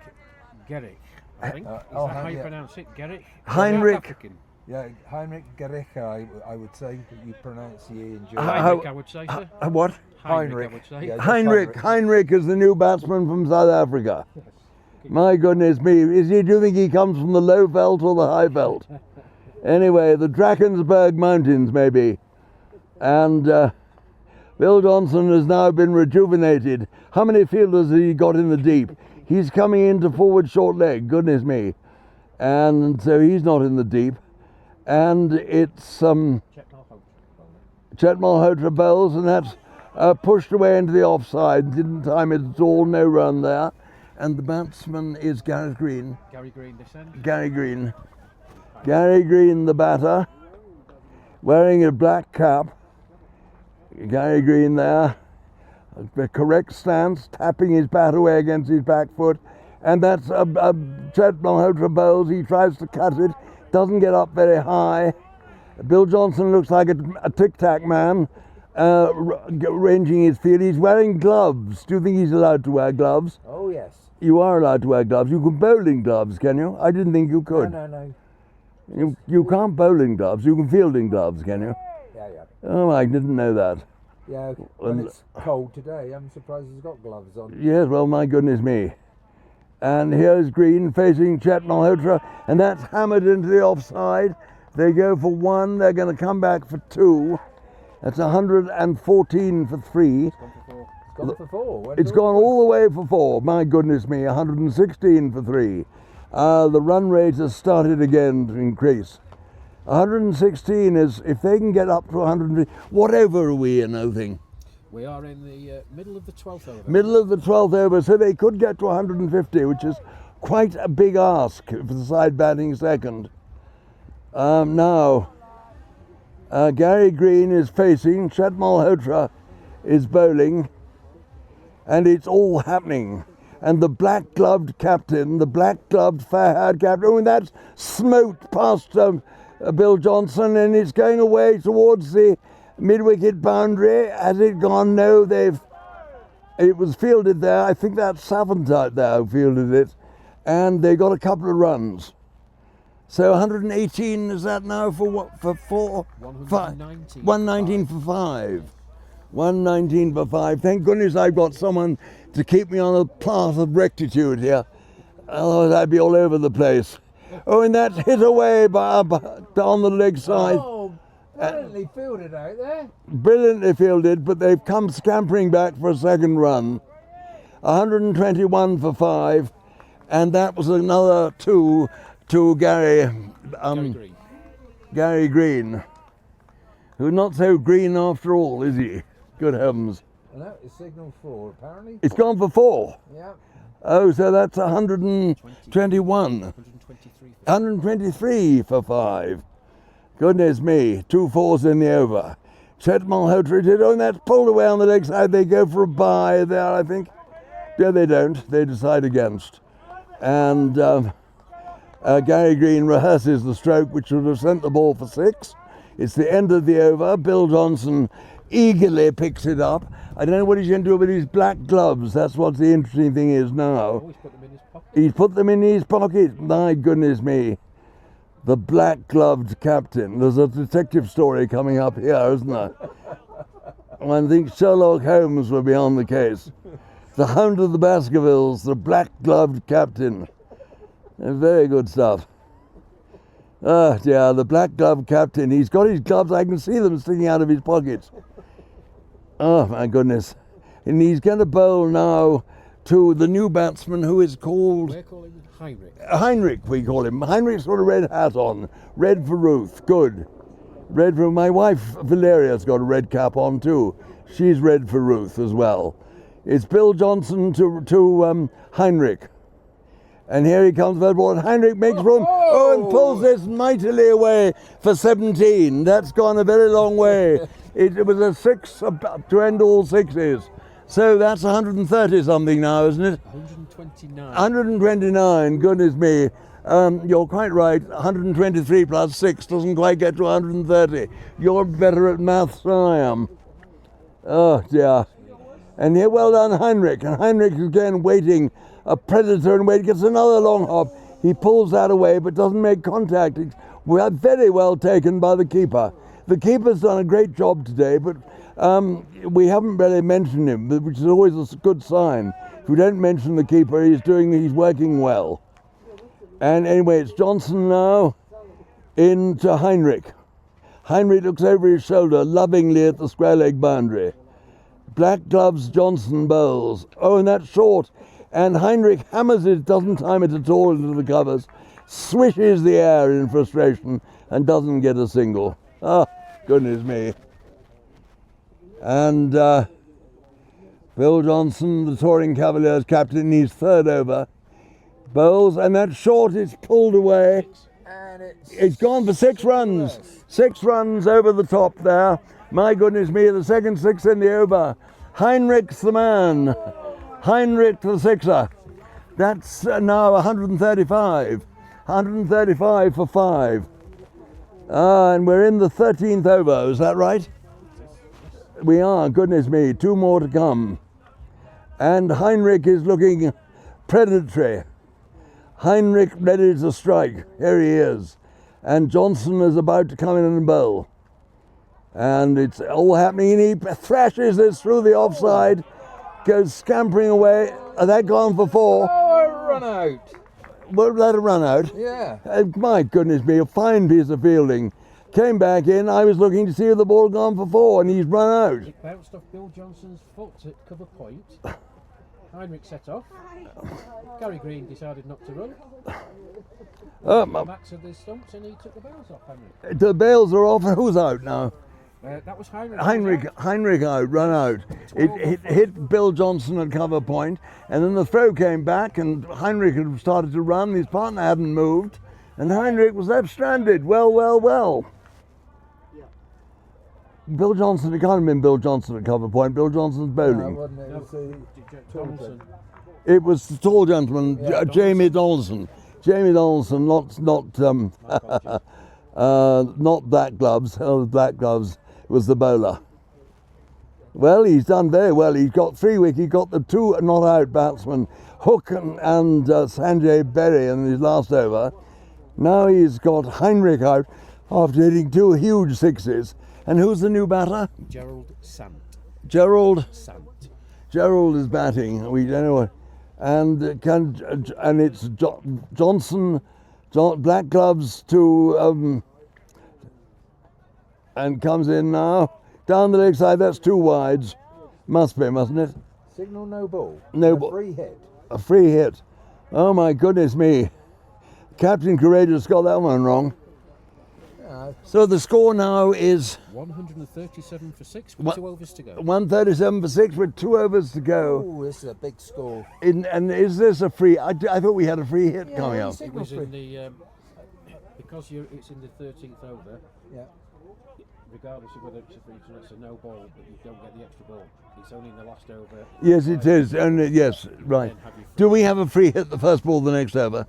Speaker 3: Gerich, I think. Is
Speaker 2: oh,
Speaker 3: that how you
Speaker 2: yeah.
Speaker 3: pronounce it? Gerich?
Speaker 1: Heinrich.
Speaker 3: African.
Speaker 2: Yeah, Heinrich Gericha, I would say, that you pronounce the E in German.
Speaker 3: Heinrich, I would say, sir.
Speaker 1: What?
Speaker 3: Heinrich, I would say.
Speaker 2: Yeah, just
Speaker 1: Heinrich is the new batsman from South Africa. My goodness me, do you think he comes from the low veld or the high veld? Anyway, the Drakensberg Mountains maybe. And Bill Johnson has now been rejuvenated. How many fielders has he got in the deep? He's coming into forward short leg, goodness me. And so he's not in the deep. And it's Chet Malhotra bowls, and that's pushed away into the offside. Didn't time it at all, no run there. And the batsman is Gareth Green.
Speaker 3: Gary Green descends.
Speaker 1: Gary Green. Gary Green, the batter, wearing a black cap. Gary Green there, the correct stance, tapping his bat away against his back foot. And that's Chet Malhotra bowls. He tries to cut it, doesn't get up very high. Bill Johnson looks like a tic-tac man, ranging his field. He's wearing gloves. Do you think he's allowed to wear gloves?
Speaker 2: Oh, yes.
Speaker 1: You are allowed to wear gloves. You can bowl in gloves, can you? I didn't think you could.
Speaker 2: No.
Speaker 1: You can't bowl in gloves. You can field in gloves, can you?
Speaker 2: Yeah.
Speaker 1: Oh, I didn't know that.
Speaker 2: Yeah, when it's cold today, I'm surprised he's got gloves on.
Speaker 1: Yes, well, my goodness me. And here's Green facing Chet Malhotra, and that's hammered into the offside. They go for 1, they're going to come back for 2. That's 114 for 3.
Speaker 3: It's gone for 4.
Speaker 2: It's gone for 4.
Speaker 1: It's gone all the way for 4. My goodness me, 116 for 3. The run rate has started again to increase. 116 is, if they can get up to 100, what over are we in, I think?
Speaker 3: We are in the middle of the 12th over.
Speaker 1: Middle of the 12th over, so they could get to 150, which is quite a big ask for the side batting second. Now, Gary Green is facing, Chet Malhotra is bowling, and it's all happening. And the black-gloved captain, the black-gloved fair-haired captain, and that's smote past Bill Johnson, and it's going away towards the mid-wicket boundary. Has it gone? No, it was fielded there. I think that's Savant out there who fielded it, and they got a couple of runs. So 118 is that now for what? For 4?
Speaker 3: 119.
Speaker 1: 119 for 5. 119 for 5. Thank goodness I've got someone to keep me on a path of rectitude here. Otherwise I'd be all over the place. Oh, and that's hit away by on the leg side.
Speaker 2: Oh, brilliantly fielded out there.
Speaker 1: Brilliantly fielded, but they've come scampering back for a second run. 121 for 5, and that was another 2 to Gary Green, who's not so green after all, is he? Good heavens.
Speaker 2: And that is signal 4, apparently.
Speaker 1: It's gone for 4.
Speaker 2: Yeah.
Speaker 1: Oh, so that's 121.
Speaker 3: 123.
Speaker 1: 123 for 5. Goodness me, 2 fours in the over. Chet Malhotra did, and that's pulled away on the leg side. They go for a bye there, I think. No, they don't. They decide against. And Gary Green rehearses the stroke, which would have sent the ball for 6. It's the end of the over. Bill Johnson eagerly picks it up. I don't know what he's going to do with his black gloves. That's what the interesting thing is now.
Speaker 3: Always put them in his pocket.
Speaker 1: He's put them in his pocket. My goodness me. The black-gloved captain. There's a detective story coming up here, isn't there? I think Sherlock Holmes will be on the case. The Hound of the Baskervilles, the black-gloved captain. Very good stuff. Oh dear, the black-gloved captain. He's got his gloves. I can see them sticking out of his pockets. Oh my goodness. And he's going to bowl now to the new batsman who is called...
Speaker 3: We're calling him Heinrich.
Speaker 1: Heinrich, we call him. Heinrich's got a red hat on. Red for Ruth. Good. Red for my wife, Valeria's got a red cap on too. She's red for Ruth as well. It's Bill Johnson to Heinrich. And here he comes for the ball. Heinrich makes room. Oh, and pulls this mightily away for 17. That's gone a very long way. It was a 6 to end all 6s. So that's 130 something now, isn't it?
Speaker 3: 129.
Speaker 1: 129, goodness me. You're quite right, 123 plus 6 doesn't quite get to 130. You're better at maths than I am. Oh dear. And here, well done Heinrich. And Heinrich again waiting, a predator and gets another long hop. He pulls that away but doesn't make contact. It's very well taken by the keeper. The keeper's done a great job today, but we haven't really mentioned him, which is always a good sign. If we don't mention the keeper, he's working well. And anyway, it's Johnson now into Heinrich. Heinrich looks over his shoulder lovingly at the square leg boundary. Black gloves, Johnson bowls. Oh, and that's short. And Heinrich hammers it, doesn't time it at all into the covers, swishes the air in frustration and doesn't get a single. Oh, goodness me. And Bill Johnson, the touring Cavaliers captain, he's 3rd over. Bowls, and that short is pulled away.
Speaker 2: And
Speaker 1: It's gone for 6 runs. 6 runs over the top there. My goodness me, the second 6 in the over. Heinrich's the man. Heinrich the 6er. That's now 135. 135 for 5. And we're in the 13th over, is that right? We are, goodness me, 2 more to come. And Heinrich is looking predatory. Heinrich ready to strike. Here he is. And Johnson is about to come in and bowl. And it's all happening, and he thrashes this through the offside, goes scampering away. Are that gone for 4?
Speaker 2: oh, a run out.
Speaker 1: Well, let it run out.
Speaker 2: Yeah.
Speaker 1: My goodness me, a fine piece of fielding. Came back in, I was looking to see if the ball had gone for 4, and he's run out.
Speaker 3: It bounced off Bill Johnson's foot at cover point. Heinrich set off. Gary Green decided not to run. Max had the stumps and he took the bails off Heinrich.
Speaker 1: The bails are off. Who's out now?
Speaker 3: That was Heinrich.
Speaker 1: Heinrich out, run out. It hit Bill Johnson at cover point, and then the throw came back, and Heinrich had started to run. His partner hadn't moved, and Heinrich was left stranded. Well. Bill Johnson, it can't have been Bill Johnson at cover point. Bill Johnson's bowling.
Speaker 2: No, wasn't it? It was
Speaker 3: Donaldson.
Speaker 1: It was the tall gentleman,
Speaker 2: Yeah,
Speaker 1: Jamie Donaldson. Jamie Donaldson, not Black Gloves. Black Gloves was the bowler. Well, he's done very well. He's got 3 wickets. He got the 2 not out batsmen, Hook and Sanjay Berry in his last over. Now he's got Heinrich out after hitting 2 huge 6s. And who's the new batter?
Speaker 3: Gerald Sant.
Speaker 1: Gerald.
Speaker 3: Sant.
Speaker 1: Gerald is batting. We don't know what. And it's Johnson, Black Gloves to and comes in now down the leg side. That's 2 wides. Must be, mustn't it?
Speaker 2: Signal no ball.
Speaker 1: No
Speaker 2: A
Speaker 1: ball.
Speaker 2: free hit.
Speaker 1: A free hit. Oh my goodness me! Captain Courageous got that one wrong.
Speaker 2: Yeah,
Speaker 1: So the score now is
Speaker 3: 137 for 6 with
Speaker 1: What-
Speaker 3: 2 overs to go.
Speaker 1: 137 for 6 with 2 overs to go.
Speaker 2: Oh, this is a big score.
Speaker 1: And is this a free? I thought we had a free hit
Speaker 2: Yeah,
Speaker 1: coming
Speaker 2: you
Speaker 1: up.
Speaker 2: said-
Speaker 3: It was in the because it's in the 13th over.
Speaker 2: Yeah.
Speaker 3: Regardless of whether it's a free or it's a no ball, but you don't get the extra ball. It's only in the last over.
Speaker 1: Yes, it is. And yes, right.
Speaker 3: Then have your
Speaker 1: Do we have a free hit the first ball the next over?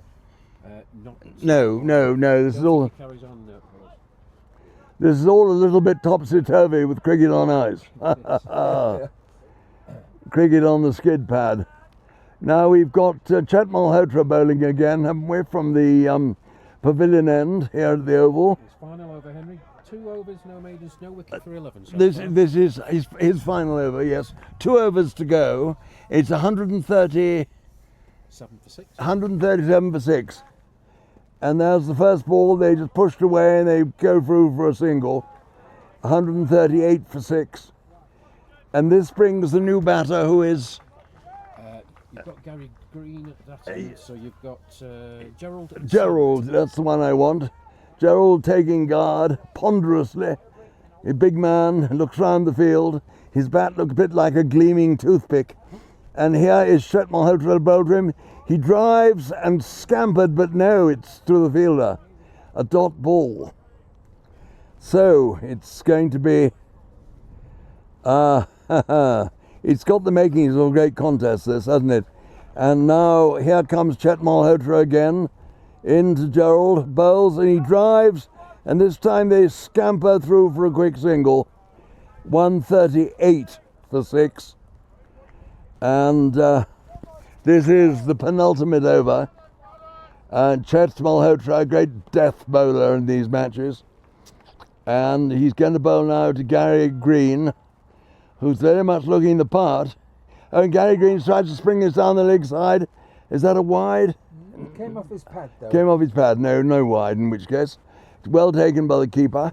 Speaker 3: not
Speaker 1: No. This is all.
Speaker 3: It carries on.
Speaker 1: This is all a little bit topsy-turvy with cricket on ice. Cricket on the skid pad. Now we've got Chet Malhotra bowling again, haven't we, from the pavilion end here at the Oval.
Speaker 3: It's final over, Henry. 2 overs, no maidens, no wicket for 11. So
Speaker 1: This
Speaker 3: far.
Speaker 1: is his final over, yes. 2 overs to go. It's 137
Speaker 3: 7 for 6.
Speaker 1: for 6. And there's the first ball, they just pushed away and they go through for a single. 138 for 6. And this brings the new batter who is
Speaker 3: You've got Gary Green at that end, so you've got Gerald. and
Speaker 1: Gerald, that's the one I want. Gerald taking guard ponderously. A big man looks round the field. His bat looks a bit like a gleaming toothpick. And here is Chet Malhotra bowled him. He drives and scampered, but no, it's to the fielder. A dot ball. So it's going to be. It's got the makings of a great contest, this, hasn't it? And now here comes Chet Malhotra again. Into Gerald, bowls, and he drives, and this time they scamper through for a quick single. 138 for 6. And this is the penultimate over. And Chet Malhotra, a great death bowler in these matches. And he's going to bowl now to Gary Green, who's very much looking the part. Oh, and Gary Green tries to spring this down the leg side. Is that a wide?
Speaker 2: It came off his pad though.
Speaker 1: Came off his pad, no wide, in which case. It's well taken by the keeper.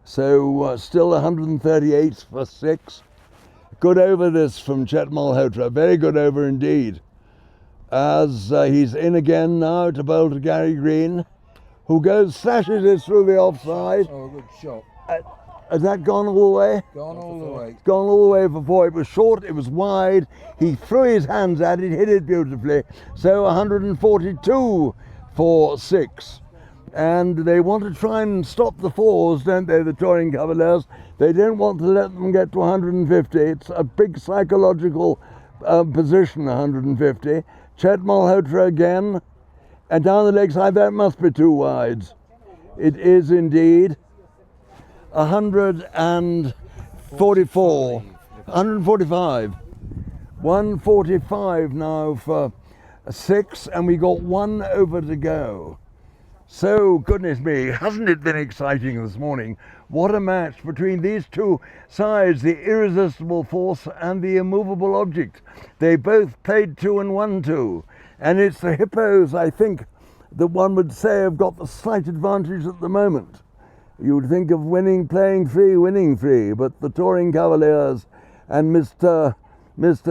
Speaker 1: So still 138 for 6. Good over this from Chet Malhotra, very good over indeed. As he's in again now to bowl to Gary Green, who slashes it through the offside.
Speaker 2: Oh, good shot.
Speaker 1: Has that gone all the way?
Speaker 2: Gone all the way.
Speaker 1: Gone all the way for 4. It was short, it was wide. He threw his hands at it, hit it beautifully. So 142 for 6. And they want to try and stop the 4s, don't they, the touring Cavaliers? They don't want to let them get to 150. It's a big psychological position, 150. Chet Malhotra again. And down the leg side, that must be 2 wides. It is indeed. 144, 145, 145 now for 6, and we got 1 over to go. So, goodness me, hasn't it been exciting this morning? What a match between these two sides, the irresistible force and the immovable object. They both played 2 and won 2, and it's the Hippos, I think, that one would say have got the slight advantage at the moment. You would think of playing 3, winning 3, but the touring Cavaliers and Mr.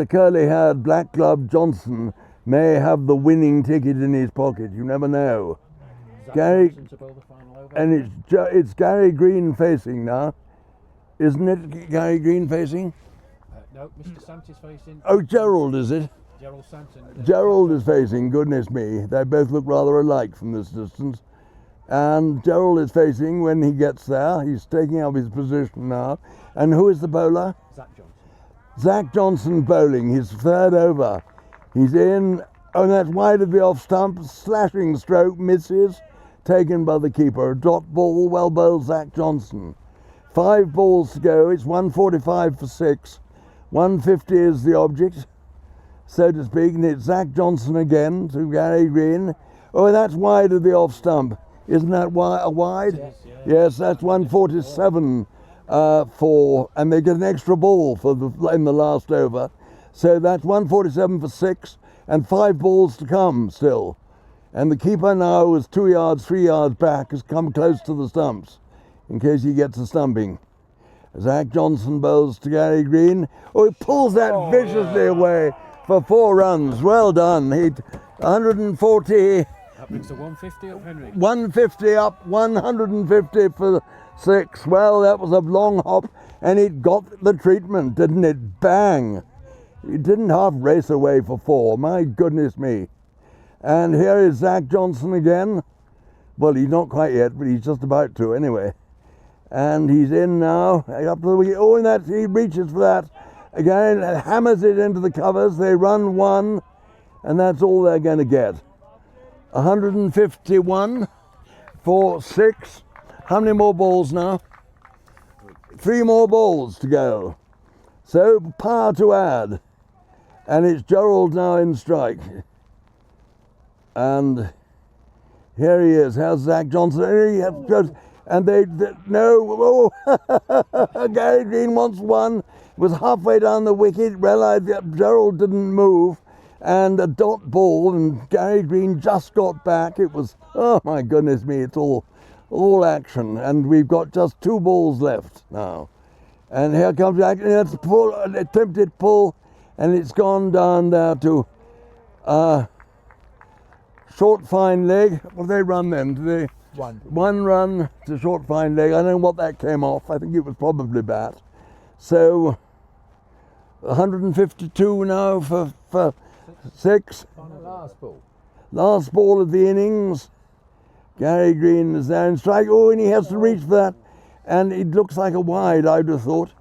Speaker 1: Curly-haired Black Glove Johnson may have the winning ticket in his pocket. You never know. Gary, and it's Gary Green facing now, isn't it? Gary Green facing?
Speaker 3: No, Mr. Sant is facing.
Speaker 1: Oh, Gerald, is it?
Speaker 3: Gerald Santon.
Speaker 1: Gerald is facing. Goodness me, they both look rather alike from this distance. And Gerald is facing when he gets there. He's taking up his position now. And who is the bowler?
Speaker 3: Zach Johnson.
Speaker 1: Zach Johnson bowling, his 3rd over. He's in, oh, that's wide of the off stump, slashing stroke, misses, taken by the keeper. A dot ball, well bowled Zach Johnson. 5 balls to go, it's 145 for 6. 150 is the object, so to speak, and it's Zach Johnson again to Gary Green. Oh, that's wide of the off stump. Isn't that a wide?
Speaker 3: Yes, yeah.
Speaker 1: Yes, that's 147 for, and they get an extra ball in the last over. So that's 147 for 6, and 5 balls to come still. And the keeper now is 2 yards, 3 yards back, has come close to the stumps, in case he gets a stumping. Zach Johnson bowls to Gary Green. Oh, he pulls that viciously away for 4 runs. Well done. 140.
Speaker 3: That brings the 150 up, Henry.
Speaker 1: 150 up, 150 for 6. Well, that was a long hop, and it got the treatment, didn't it? Bang! It didn't half race away for 4. My goodness me. And here is Zach Johnson again. Well, he's not quite yet, but he's just about to anyway. And he's in now, up to the wicket. Oh, and that he reaches for that. Again, hammers it into the covers. They run 1, and that's all they're going to get. 151 for 6. How many more balls now? 3 more balls to go. So, par to add. And it's Gerald now in strike. And here he is. How's Zach Johnson? And no, oh, Gary Green wants 1. Was halfway down the wicket, realised that Gerald didn't move, and a dot ball, and Gary Green just got back. It was, oh my goodness me, it's all action, and we've got just 2 balls left now. And here comes Jack, and it's a pull, an attempted pull, and it's gone down there to short fine leg. What do they run then? Do they? 1 run to short fine leg. I don't know what that came off. I think it was probably bat. So 152 now for 6.
Speaker 2: Last ball.
Speaker 1: Last ball of the innings. Gary Green is there in strike. Oh, and he has to reach for that. And it looks like a wide, I'd have thought.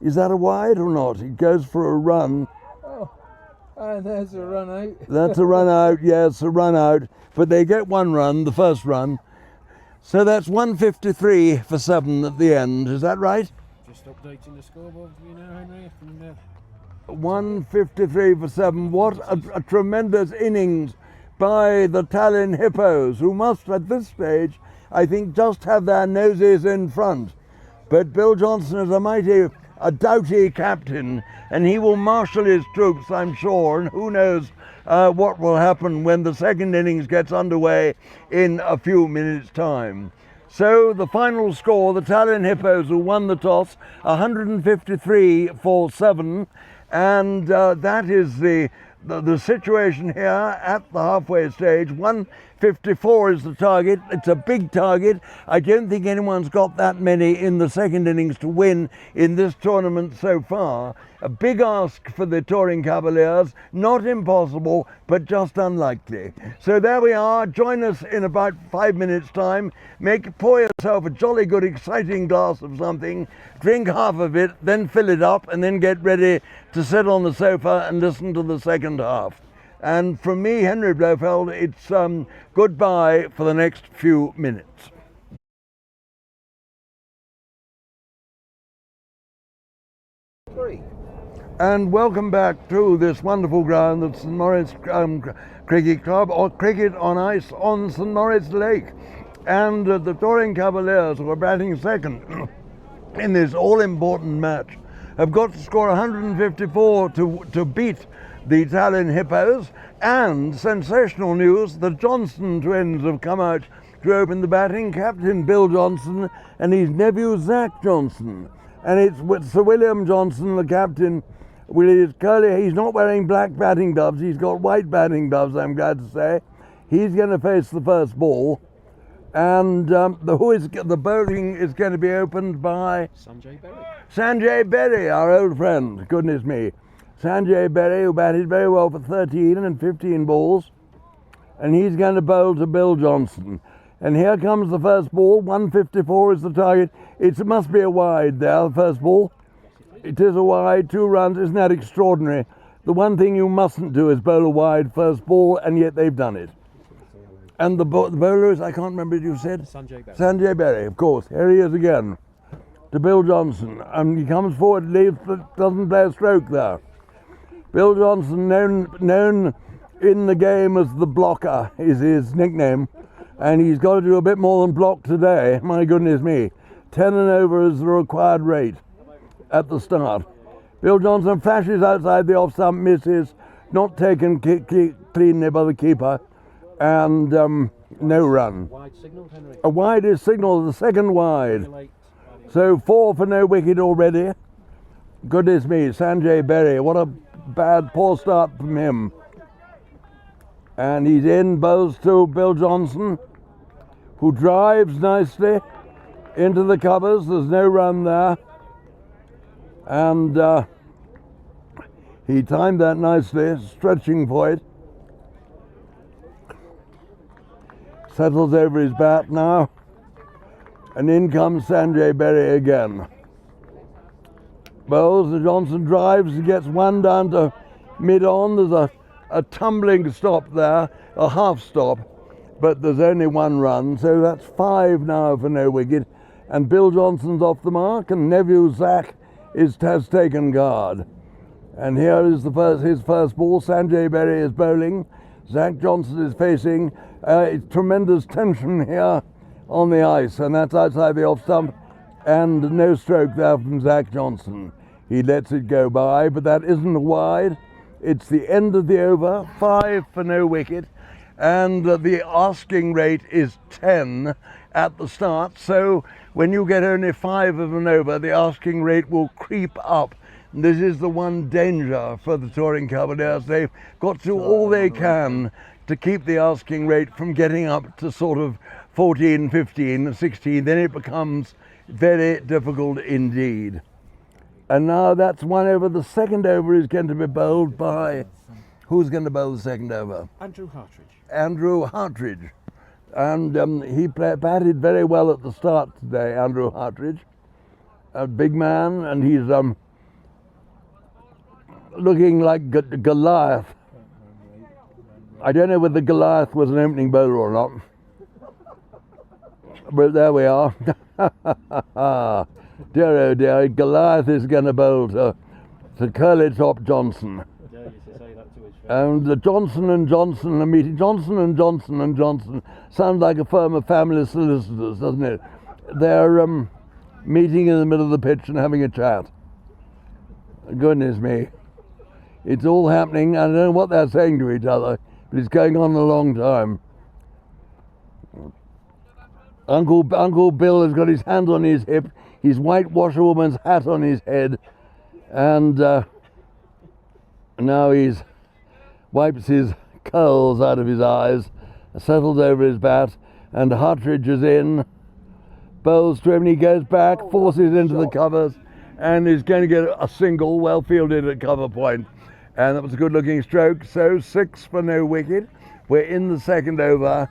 Speaker 1: Is that a wide or not? He goes for a run.
Speaker 2: Oh, and there's a run out.
Speaker 1: That's a run out, yes, a run out. But they get 1 run, the first run. So that's 153 for 7 at the end. Is that right?
Speaker 3: Just updating the scoreboard for you now, Henry. From,
Speaker 1: 153 for 7. What a tremendous innings by the Tallinn Hippos, who must at this stage, I think, just have their noses in front. But Bill Johnson is a doughty captain, and he will marshal his troops, I'm sure, and who knows what will happen when the second innings gets underway in a few minutes' time. So the final score, the Tallinn Hippos, who won the toss, 153 for 7, and that is the situation here at the halfway stage. 154 is the target. It's a big target. I don't think anyone's got that many in the second innings to win in this tournament so far. A big ask for the touring Cavaliers. Not impossible, but just unlikely. So there we are. Join us in about 5 minutes' time. Pour yourself a jolly good, exciting glass of something. Drink half of it, then fill it up, and then get ready to sit on the sofa and listen to the second half. And from me, Henry Blofeld, it's goodbye for the next few minutes. And welcome back to this wonderful ground, the St Moritz Cricket Club, or cricket on ice on St Moritz Lake. And the touring Cavaliers, who are batting second in this all-important match, have got to score 154 to beat the Tallinn Hippos. And sensational news, the Johnson twins have come out to open the batting. Captain Bill Johnson and his nephew Zach Johnson. And it's with Sir William Johnson, the captain, with his curly. He's not wearing black batting gloves, he's got white batting gloves, I'm glad to say. He's going to face the first ball. And the bowling is going to be opened by
Speaker 3: Sanjay Berry.
Speaker 1: Sanjay Berry, our old friend, goodness me. Sanjay Berry, who batted very well for 13 and 15 balls. And he's going to bowl to Bill Johnson. And here comes the first ball. 154 is the target. It must be a wide there, the first ball. It is a wide, 2 runs. Isn't that extraordinary? The one thing you mustn't do is bowl a wide first ball, and yet they've done it. And the bowler is, I can't remember what you said?
Speaker 3: Sanjay Berry.
Speaker 1: Sanjay Berry, of course. Here he is again. To Bill Johnson. And he comes forward, leaves, but doesn't play a stroke there. Bill Johnson, known in the game as the blocker, is his nickname. And he's got to do a bit more than block today. My goodness me. 10 and over is the required rate at the start. Bill Johnson flashes outside the off stump, misses, not taken cleanly by the keeper, and no run.
Speaker 3: Wide signal, Henry.
Speaker 1: A wide is signalled, the second wide. So 4 for no wicket already. Goodness me, Sanjay Berry, what a bad, poor start from him. And he's in, bowls to Bill Johnson, who drives nicely into the covers. There's no run there. And he timed that nicely, stretching for it. Settles over his bat now. And in comes Sanjay Berry again. Bowls, and Johnson drives, he gets one down to mid-on. There's a tumbling stop there, a half stop, but there's only one run, so that's 5 now for no wicket. And Bill Johnson's off the mark, and nephew Zach has taken guard. And here is his first ball. Sanjay Berry is bowling. Zach Johnson is facing. Tremendous tension here on the ice, and that's outside the off stump, and no stroke there from Zach Johnson. He lets it go by, but that isn't wide. It's the end of the over, 5 for no wicket, and the asking rate is 10 at the start. So when you get only 5 of an over, the asking rate will creep up. And this is the one danger for the touring Cavaliers. They've got to do all they can to keep the asking rate from getting up to sort of 14, 15, 16. Then it becomes very difficult indeed. And now that's 1 over. The second over is going to be bowled by, who's going to bowl the second over?
Speaker 3: Andrew Hartridge.
Speaker 1: Andrew Hartridge. And he batted very well at the start today, Andrew Hartridge. A big man, and he's looking like Goliath. I don't know whether Goliath was an opening bowler or not. But there we are. Dear oh dear, Goliath is going to bowl to Curly Top Johnson.
Speaker 3: Yeah, you should say that to his face.
Speaker 1: And Johnson and Johnson are meeting. Johnson and Johnson and Johnson sounds like a firm of family solicitors, doesn't it? They're meeting in the middle of the pitch and having a chat. Goodness me. It's all happening. I don't know what they're saying to each other, but it's going on a long time. Uncle Bill has got his hand on his hip, his white washerwoman's hat on his head, and now he's wipes his curls out of his eyes, settles over his bat, and Hartridge is in, bowls to him, and he goes back, forces into the covers, and is going to get a single, well fielded at cover point. And that was a good looking stroke, so 6 for no wicket. We're in the second over,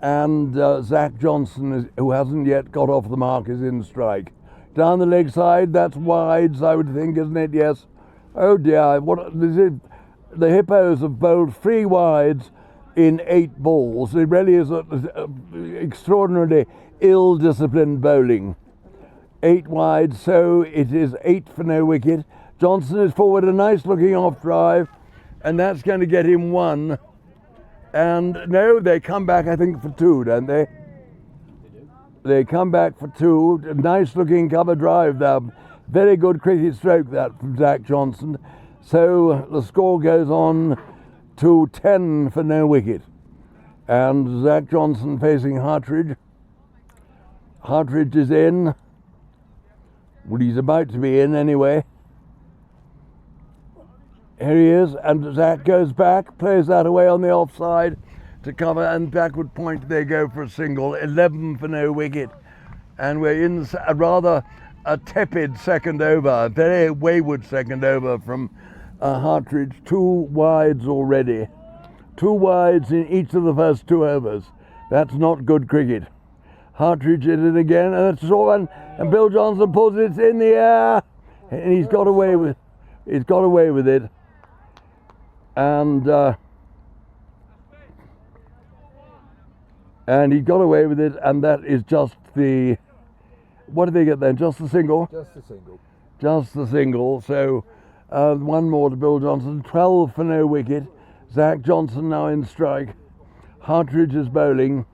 Speaker 1: and Zach Johnson, who hasn't yet got off the mark, is in strike. Down the leg side, that's wides, I would think, isn't it? Yes. Oh dear, what is it? The Hippos have bowled 3 wides in 8 balls. It really is extraordinarily ill-disciplined bowling. 8 wide, so it is 8 for no wicket. Johnson is forward, a nice looking off drive, and that's going to get him 1. And no, they come back, I think, for 2, don't they? They come back for 2. A nice looking cover drive there. Very good cricket stroke that from Zach Johnson. So the score goes on to 10 for no wicket. And Zach Johnson facing Hartridge. Hartridge is in. Well, he's about to be in anyway. Here he is, and Zach goes back, plays that away on the offside to cover, and backward point they go for a single. 11 for no wicket. And we're in rather a tepid second over, a very wayward second over from Hartridge. 2 wides already. 2 wides in each of the first 2 overs. That's not good cricket. Hartridge hit it again, and it's all one, and Bill Johnson pulls it in the air, and he's got away with it. And he got away with it, and that is just the, what did they get then? Just the single?
Speaker 2: Just a single.
Speaker 1: Just the single. So 1 more to Bill Johnson. 12 for no wicket. Zach Johnson now in strike. Hartridge is bowling.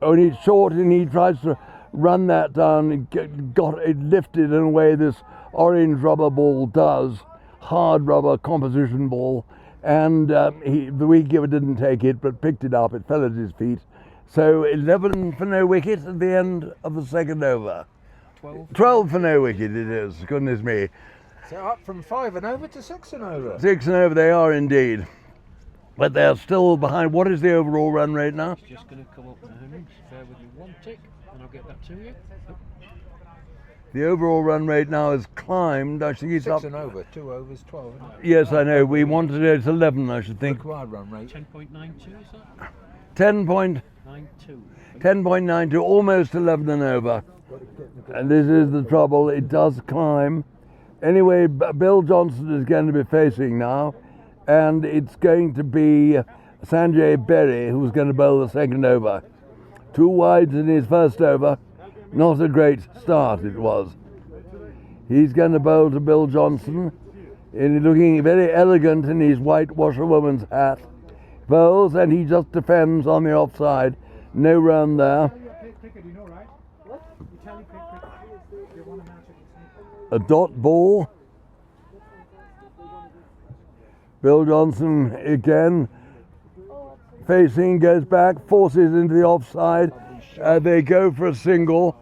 Speaker 1: Only short, and he tries to run that down. Got it lifted in a way this orange rubber ball does. Hard rubber composition ball, and the wicketkeeper didn't take it but picked it up. It fell at his feet. So 11 for no wicket at the end of the second over. 12 for no wicket it is, goodness me.
Speaker 2: So up from 5 and over to 6 and over.
Speaker 1: 6 and over they are indeed. but they're still behind. What is the overall run rate now?
Speaker 3: It's just going to come up now, Henry. Bear with me one tick, and I'll get that to you. Oh,
Speaker 1: The overall run rate now has climbed. I think it's
Speaker 2: 6
Speaker 1: up.
Speaker 2: and over, 2 overs, 12. Isn't it?
Speaker 1: Yes, I know. We wanted it at 11, I should think.
Speaker 2: Required run rate.
Speaker 3: 10.92 is that? 92.
Speaker 1: 10.92, almost 11 and over. And this is the trouble, it does climb. Anyway, Bill Johnson is going to be facing now, and it's going to be Sanjay Berry who's going to bowl the second over. 2 wides in his first over. Not a great start it was. He's going to bowl to Bill Johnson, and looking very elegant in his white washerwoman's hat. Bowls, and he just defends on the offside. No run there. A dot ball. Bill Johnson again facing, goes back, forces into the offside. They go for a single,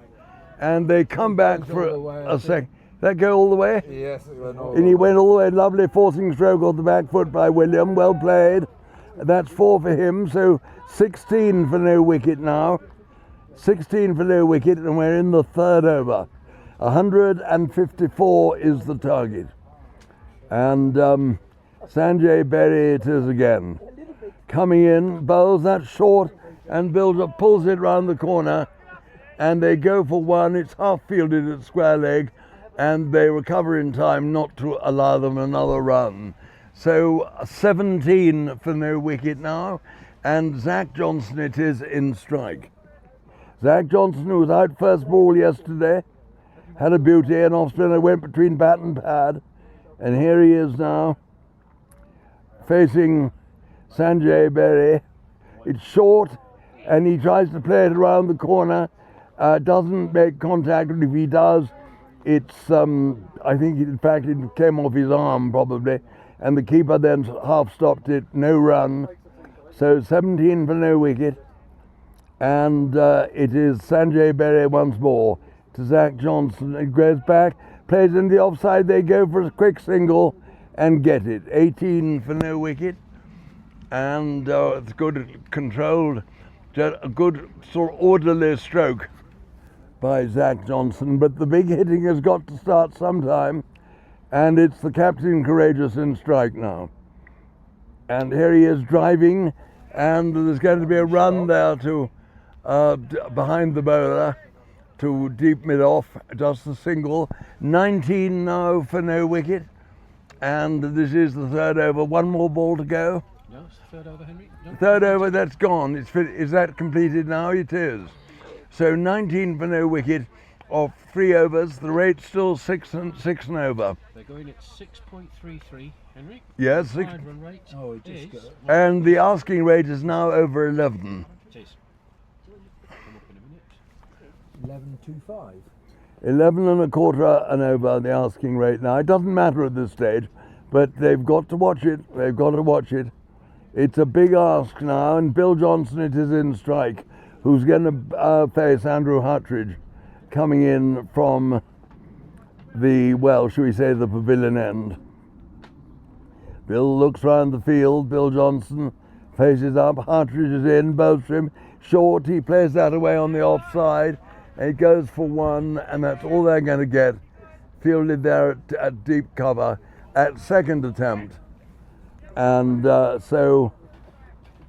Speaker 1: and they come back for a second. That go all the way?
Speaker 2: Yes, it went all
Speaker 1: And he went all the way. Lovely forcing stroke off the back foot by William. Well played. That's 4 for him. So 16 for no wicket now. 16 for no wicket, and we're in the third over. 154 is the target. And Sanjay Berry it is again. Coming in, bowls that short, and Bill pulls it round the corner, and they go for 1. It's half fielded at square leg, and they recover in time not to allow them another run. So 17 for no wicket now, and Zach Johnson it is in strike. Zach Johnson, who was out first ball yesterday, had a beauty, and off spinner went between bat and pad, and here he is now facing Sanjay Berry. It's short, and he tries to play it around the corner, doesn't make contact, and if he does, it's I think in fact it came off his arm probably, and the keeper then half stopped it. No run, so 17 for no wicket, and it is Sanjay Berry once more to Zach Johnson. It goes back, plays in the offside, they go for a quick single and get it. 18 for no wicket, and it's good controlled, just a good sort of orderly stroke by Zach Johnson, but the big hitting has got to start sometime, and it's the Captain Courageous in strike now. And here he is driving, and there's going to be a run there to behind the bowler to deep mid-off, just a single. 19 now for no wicket, and this is the third over. 1 more ball to go.
Speaker 3: No, it's the third over, Henry. No.
Speaker 1: Third over, that's gone. Is that completed now? It is. So 19 for no wicket of 3 overs. The rate's still 6 and over.
Speaker 3: They're going at 6.33, Henry.
Speaker 1: Yes,
Speaker 3: The required run rate
Speaker 2: Oh, it just
Speaker 3: is
Speaker 2: got-
Speaker 1: and the asking rate is now over 11.
Speaker 3: It is. Come up in a minute.
Speaker 2: 11.25.
Speaker 1: 11 and a quarter and over the asking rate now. It doesn't matter at this stage, but they've got to watch it. They've got to watch it. It's a big ask now, and Bill Johnson it is in strike, who's going to face Andrew Hartridge, coming in from the, well, shall we say, the pavilion end. Bill looks round the field. Bill Johnson faces up. Hartridge is in, both him. Short, he plays that away on the offside. It goes for 1, and that's all they're going to get. Fielded there at deep cover at second attempt. And so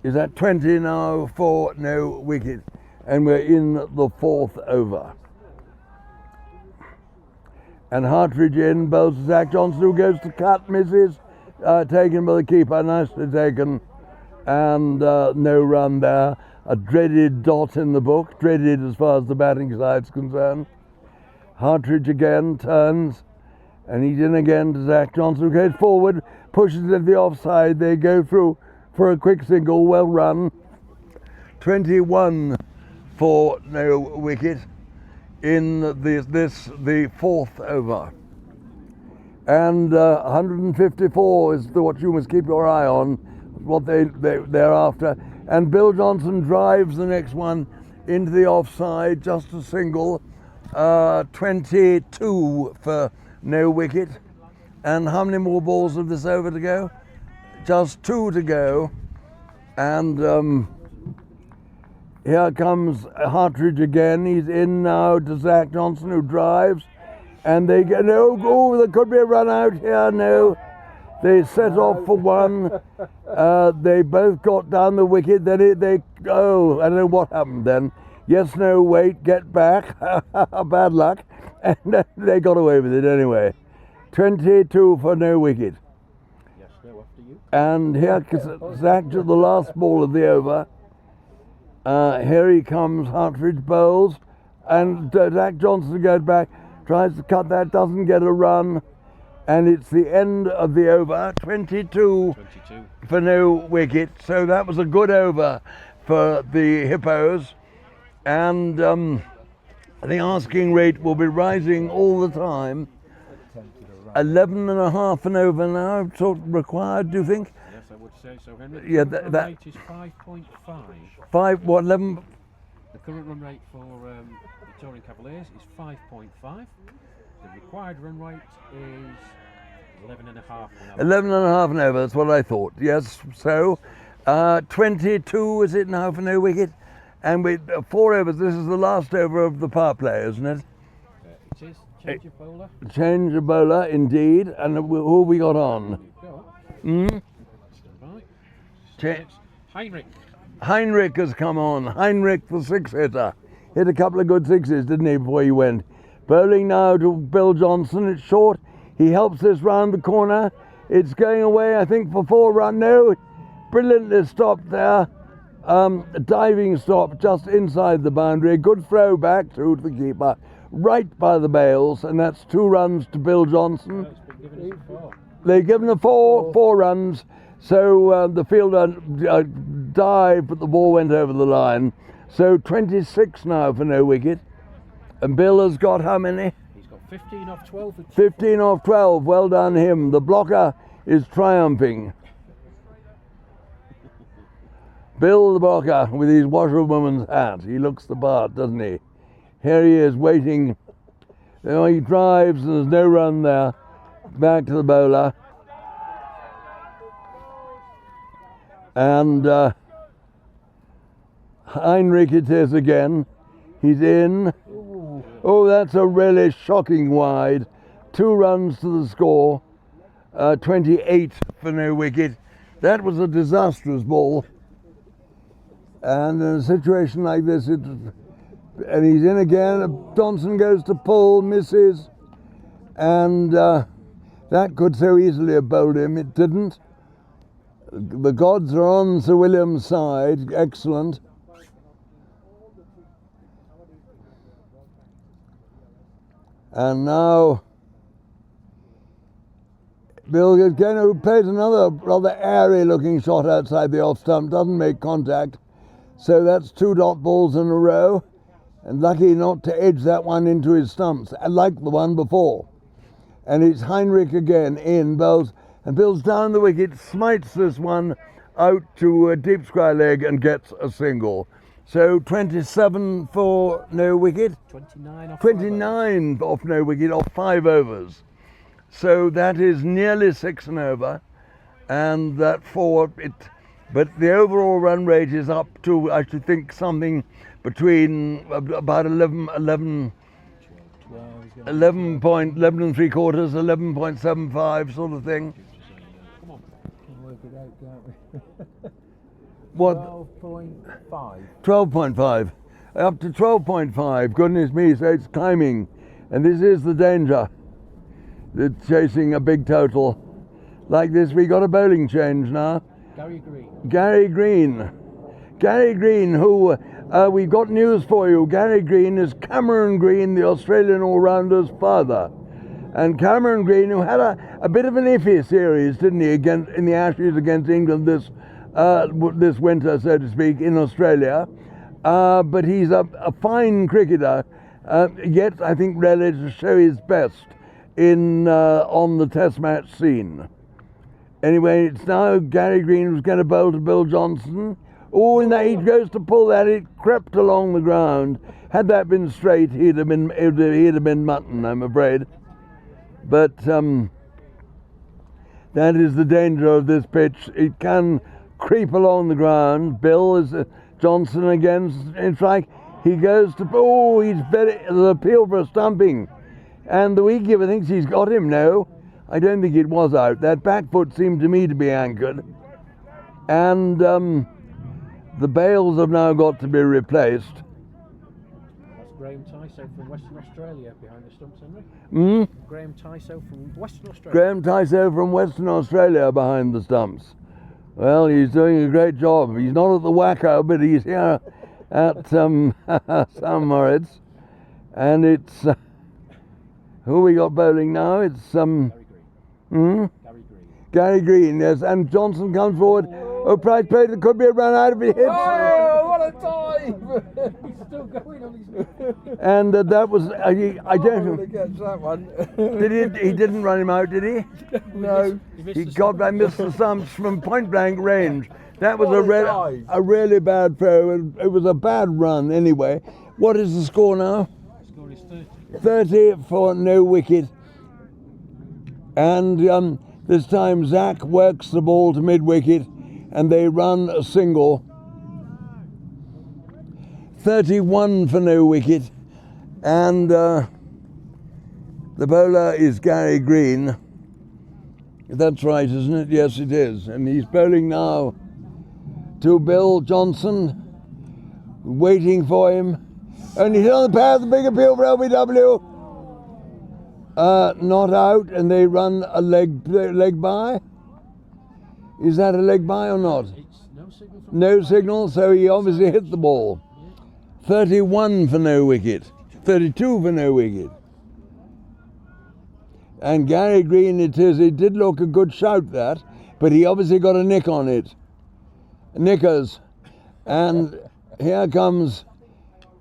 Speaker 1: is that 20 now for no wicket, and we're in the 4th over. And Hartridge in, bowls to Zach Johnson, who goes to cut, misses, taken by the keeper, nicely taken, and no run there. A dreaded dot in the book, dreaded as far as the batting side's concerned. Hartridge again turns, and he's in again to Zach Johnson, who goes forward, pushes it the offside. They go through for a quick single, well run. 21 for no wicket in the 4th over. And 154 is what you must keep your eye on, what they're after. And Bill Johnson drives the next one into the offside, just a single. 22 for no wicket. And how many more balls of this over to go? Just 2 to go. And here comes Hartridge again. He's in now to Zach Johnson, who drives. And they get, oh, there could be a run out here. No. They set off for one. They both got down the wicket. Then I don't know what happened then. Yes, no, wait, get back. Bad luck. And they got away with it anyway. 22 for no wicket.
Speaker 3: Yes, no, after you.
Speaker 1: And here Zach to the last ball of the over. Here he comes, Hartridge bowls. And Zach Johnson goes back, tries to cut that, doesn't get a run. And it's the end of the over, 22 for no wicket. So that was a good over for the Hippos. And the asking rate will be rising all the time. 11 and a half and over now, sort of required, do you think?
Speaker 3: Yes, I would say so, Henry.
Speaker 1: Yeah,
Speaker 3: The current
Speaker 1: that
Speaker 3: rate is 5.5.
Speaker 1: 5, what, 11?
Speaker 3: The current run rate for the Tallinn Cavaliers is 5.5. The required run rate is 11 and a half.
Speaker 1: 11 and a half and over, that's what I thought. Yes, so 22 is it now for no wicket? And with 4 overs, this is the last over of the power play, isn't it?
Speaker 3: It is. Change of bowler.
Speaker 1: Change of bowler, indeed. And who we got on?
Speaker 3: Stand by. Heinrich.
Speaker 1: Heinrich has come on. Heinrich, the six-hitter. Hit a couple of good sixes, didn't he, before he went. Bowling now to Bill Johnson. It's short. He helps this round the corner. It's going away, I think, for 4 runs. No, brilliantly stopped there. A diving stop just inside the boundary. A good throw back through to the keeper, right by the bails, and that's 2 runs to Bill Johnson. They've given a 4 runs, so the fielder dived, but the ball went over the line. So 26 now for no wicket. And Bill has got how many?
Speaker 3: He's got 15 off 12.
Speaker 1: 15 off 12, well done him. The blocker is triumphing. Bill the blocker with his washerwoman's hat. He looks the part, doesn't he? Here he is waiting. You know, he drives and there's no run there. Back to the bowler. And Heinrich it is again. He's in. Oh, that's a really shocking wide. 2 runs to the score. 28 for no wicket. That was a disastrous ball. And in a situation like this, and he's in again. Johnson goes to pull, misses. And that could so easily have bowled him. It didn't. The gods are on Sir William's side. Excellent. And now Bill again, who plays another rather airy looking shot outside the off stump, doesn't make contact. So that's 2 dot balls in a row, and lucky not to edge that one into his stumps, like the one before. And it's Heinrich again in, bowls, and Bill's down the wicket, smites this one out to a deep square leg and gets a single. So 27 for no wicket. 29 off no wicket, off 5 overs. So that is nearly 6 and over, and that 4, but the overall run rate is up to, I should think, something between about 11 and 3 quarters, 11.75 sort of thing.
Speaker 2: Come on. Can work it out, can't we?
Speaker 1: What?
Speaker 2: 12.5.
Speaker 1: 12.5. Up to 12.5. Goodness me, so it's climbing. And this is the danger. It's chasing a big total. Like this, we got a bowling change now. Gary Green, who we've got news for you. Gary Green is Cameron Green, the Australian all-rounder's father. And Cameron Green, who had a bit of an iffy series, didn't he, in the Ashes against England this winter, so to speak, in Australia. But he's a fine cricketer, yet I think ready to show his best on the Test match scene. Anyway, it's now Gary Green who's going to bowl to Bill Johnson. Oh, and he goes to pull that. It crept along the ground. Had that been straight, he'd have been mutton, I'm afraid. But that is the danger of this pitch. It can creep along the ground. Bill is Johnson again in strike. He goes to, oh, he's very, the appeal for a stumping. And the wicketkeeper thinks he's got him. No, I don't think it was out. That back foot seemed to me to be anchored. And the bails have now got to be replaced.
Speaker 3: That's Graham Tyso from Western Australia behind the stumps, Henry. Graham Tyso from Western Australia.
Speaker 1: Graham Tyso from Western Australia behind the stumps. Well, he's doing a great job. He's not at the Wacko, but he's here at St Moritz. And it's, who we got bowling now? It's
Speaker 3: Gary Green.
Speaker 1: Gary Green, yes. And Johnson comes forward. Oh, Price played. There could be a run out if he hits.
Speaker 2: Oh, what a dive!
Speaker 3: He's still going on his
Speaker 1: And that was, I don't
Speaker 2: I'm
Speaker 1: know.
Speaker 2: gonna catch that one.
Speaker 1: Did he didn't run him out, did he?
Speaker 2: No.
Speaker 1: He got by Mr. Stumps from point blank range. That was
Speaker 2: What a
Speaker 1: a really bad throw. It was a bad run anyway. What is the score now?
Speaker 3: The score is 30.
Speaker 1: 30 for no wicket. And this time Zach works the ball to mid-wicket and they run a single. 31 for no wicket. And the bowler is Gary Green. That's right, isn't it? Yes, it is. And he's bowling now to Bill Johnson, waiting for him. And he's on the path, the big appeal for LBW. Not out, and they run a leg by. Is that a leg by or not?
Speaker 3: It's no signal from
Speaker 1: No signal, so he obviously hit the ball. 31 for no wicket. 32 for no wicket. And Gary Green, it did look a good shout, that, but he obviously got a nick on it. Knickers. And here comes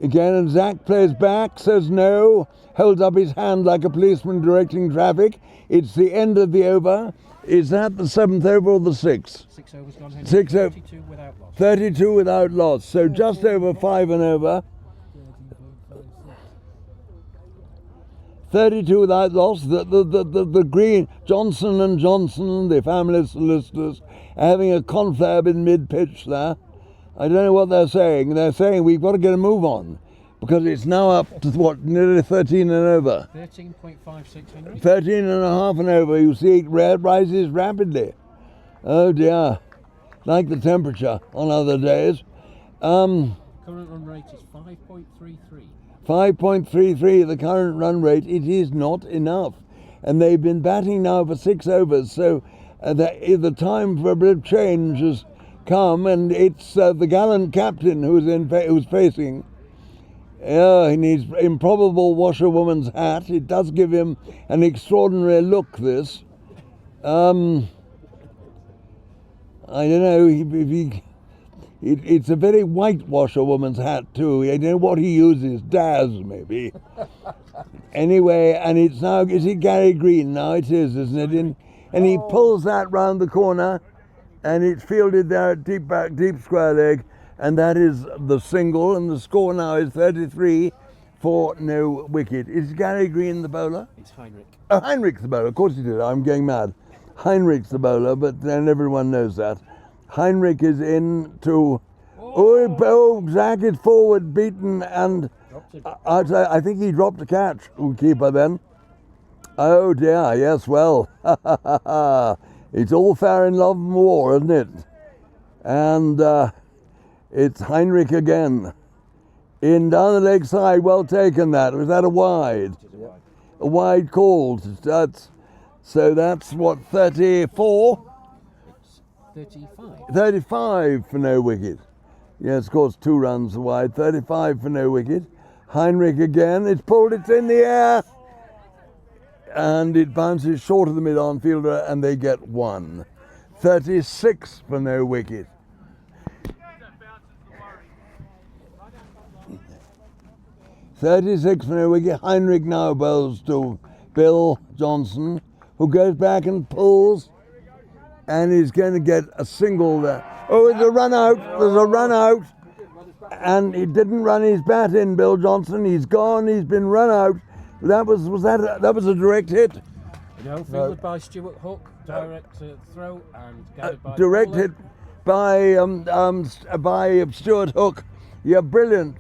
Speaker 1: again, and Zach plays back, says no, holds up his hand like a policeman directing traffic. It's the end of the over. Is that the 7th over or the 6th?
Speaker 3: 6 overs gone, Henry.
Speaker 1: 6 over.
Speaker 3: 32 without loss.
Speaker 1: 32 without loss, so just over 5 and over. 32 without loss. The Green, Johnson and Johnson, the family solicitors, are having a confab in mid-pitch there. I don't know what they're saying. They're saying we've got to get a move on because it's now up to what, nearly 13 and over.
Speaker 3: 13.56, Henry.
Speaker 1: 13 and a half and over. You see it rises rapidly. Oh dear. Like the temperature on other days.
Speaker 3: Current run rate is 5.33.
Speaker 1: 5.33, the current run rate. It is not enough. And they've been batting now for 6 overs, so the time for a bit of change has come, and it's the gallant captain who's facing. He needs improbable washerwoman's hat. It does give him an extraordinary look, this. I don't know, it's a very white washerwoman's hat too. I don't know what he uses, Daz maybe. Anyway, and it's now, is it Gary Green now? It is, isn't it? And he pulls that round the corner, and it's fielded there at deep square leg, and that is the single, and the score now is 33 for no wicket. Is Gary Green the bowler?
Speaker 3: It's Heinrich.
Speaker 1: Oh, Heinrich's the bowler, of course he did, I'm going mad. Heinrich's the bowler, but then everyone knows that. Heinrich is in to, Zach is forward, beaten, and I think he dropped a catch, keeper then. Oh dear, yes, well, it's all fair in love and war, isn't it? And it's Heinrich again. In down the leg side, well taken that. Was that a wide? A wide called. So that's what, 34?
Speaker 3: 35.
Speaker 1: 35 for no wicket. Yes, of course, 2 runs wide. 35 for no wicket. Heinrich again. It's pulled, it's in the air. And it bounces short of the mid-on fielder, and they get 1. 36 for no wicket. .36 for no wicket. Heinrich now bowls to Bill Johnson, who goes back and pulls, and he's going to get a single there. Oh, it's a run out. There's a run out, and he didn't run his bat in. Bill Johnson, he's gone. He's been run out. That was a direct hit.
Speaker 3: No, fielded by Stuart Hook, direct throw, and guided by
Speaker 1: direct
Speaker 3: bowler.
Speaker 1: hit. by Stuart Hook. Yeah, brilliant.